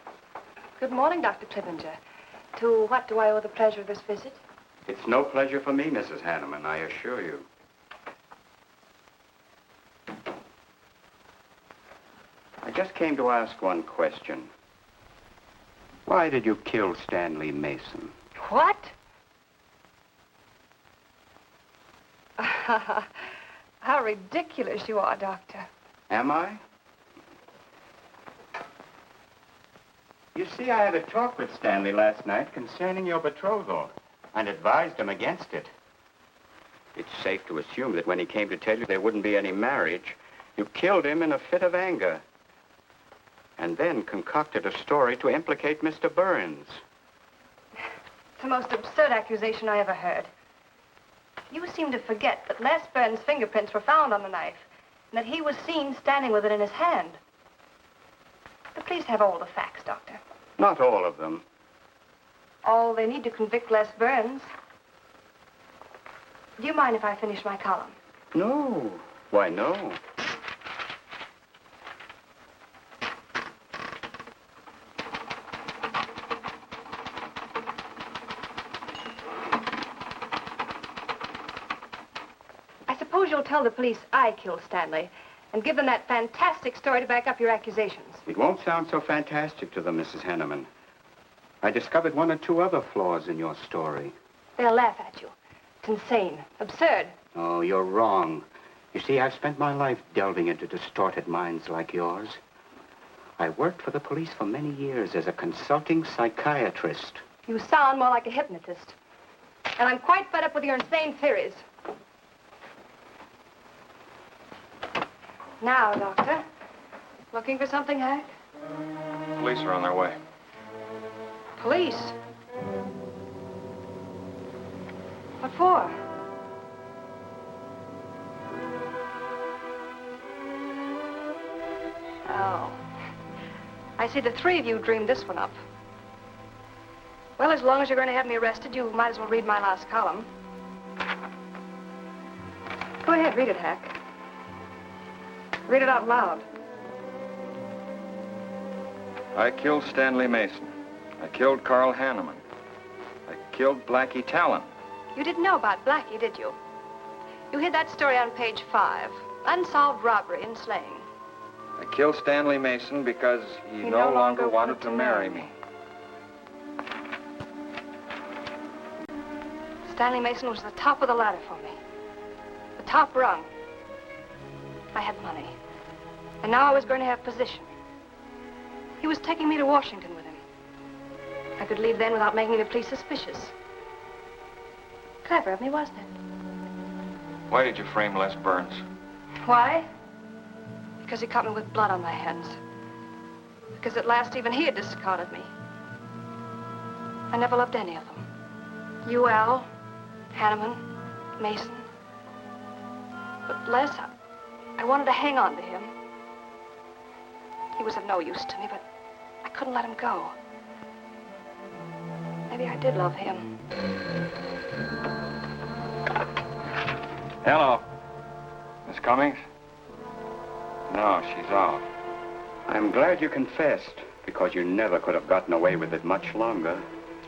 good morning, Dr. Clippinger. To what do I owe the pleasure of this visit? It's no pleasure for me, Mrs. Hanneman, I assure you. I just came to ask one question. Why did you kill Stanley Mason? What? How ridiculous you are, Doctor. Am I? You see, I had a talk with Stanley last night concerning your betrothal and advised him against it. It's safe to assume that when he came to tell you there wouldn't be any marriage, you killed him in a fit of anger and then concocted a story to implicate Mr. Burns. It's the most absurd accusation I ever heard. You seem to forget that Les Burns' fingerprints were found on the knife and that he was seen standing with it in his hand. The police have all the facts, Doctor. Not all of them. All they need to convict Les Burns. Do you mind if I finish my column? No. Why, no. I suppose you'll tell the police I killed Stanley and give them that fantastic story to back up your accusations. It won't sound so fantastic to them, Mrs. Hanneman. I discovered one or two other flaws in your story. They'll laugh at you. It's insane, absurd. Oh, you're wrong. You see, I've spent my life delving into distorted minds like yours. I worked for the police for many years as a consulting psychiatrist. You sound more like a hypnotist. And I'm quite fed up with your insane theories. Now, Doctor, looking for something, Hank? Police are on their way. Police? What for? Oh. I see the three of you dreamed this one up. Well, as long as you're going to have me arrested, you might as well read my last column. Go ahead, read it, Hack. Read it out loud. I killed Stanley Mason. I killed Carl Hanneman. I killed Blackie Talon. You didn't know about Blackie, did you? You hid that story on page 5. Unsolved robbery and slaying. I killed Stanley Mason because he no longer wanted to marry me. Stanley Mason was the top of the ladder for me. The top rung. I had money. And now I was going to have position. He was taking me to Washington with him. I could leave then without making the police suspicious. Clever of me, wasn't it? Why did you frame Les Burns? Why? Because he caught me with blood on my hands. Because at last even he had discarded me. I never loved any of them. You, Al, Hanneman, Mason. But Les, I wanted to hang on to him. He was of no use to me, but I couldn't let him go. Maybe I did love him. Hello. Miss Cummings? No, she's off. I'm glad you confessed, because you never could have gotten away with it much longer.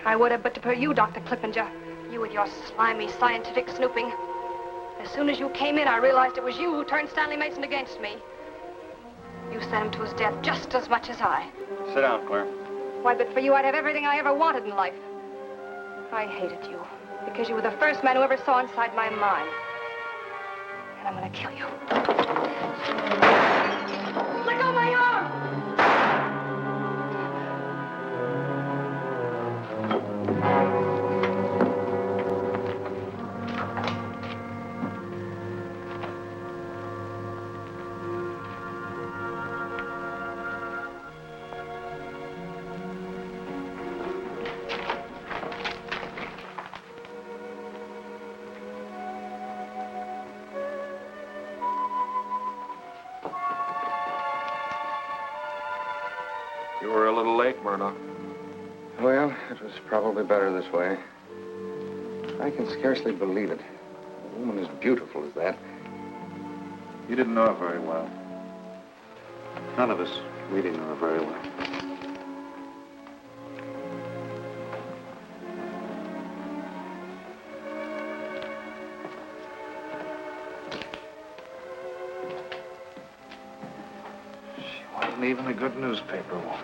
I would have, but to per you, Dr. Clippinger. You with your slimy scientific snooping. As soon as you came in, I realized it was you who turned Stanley Mason against me. You sent him to his death just as much as I. Sit down, Claire. Why, but for you, I'd have everything I ever wanted in life. I hated you because you were the first man who ever saw inside my mind. And I'm gonna kill you. Let go of my arm! were a little late, Murdoch. Well, it was probably better this way. I can scarcely believe it. A woman as beautiful as that. You didn't know her very well. None of us really knew her very well. She wasn't even a good newspaper woman.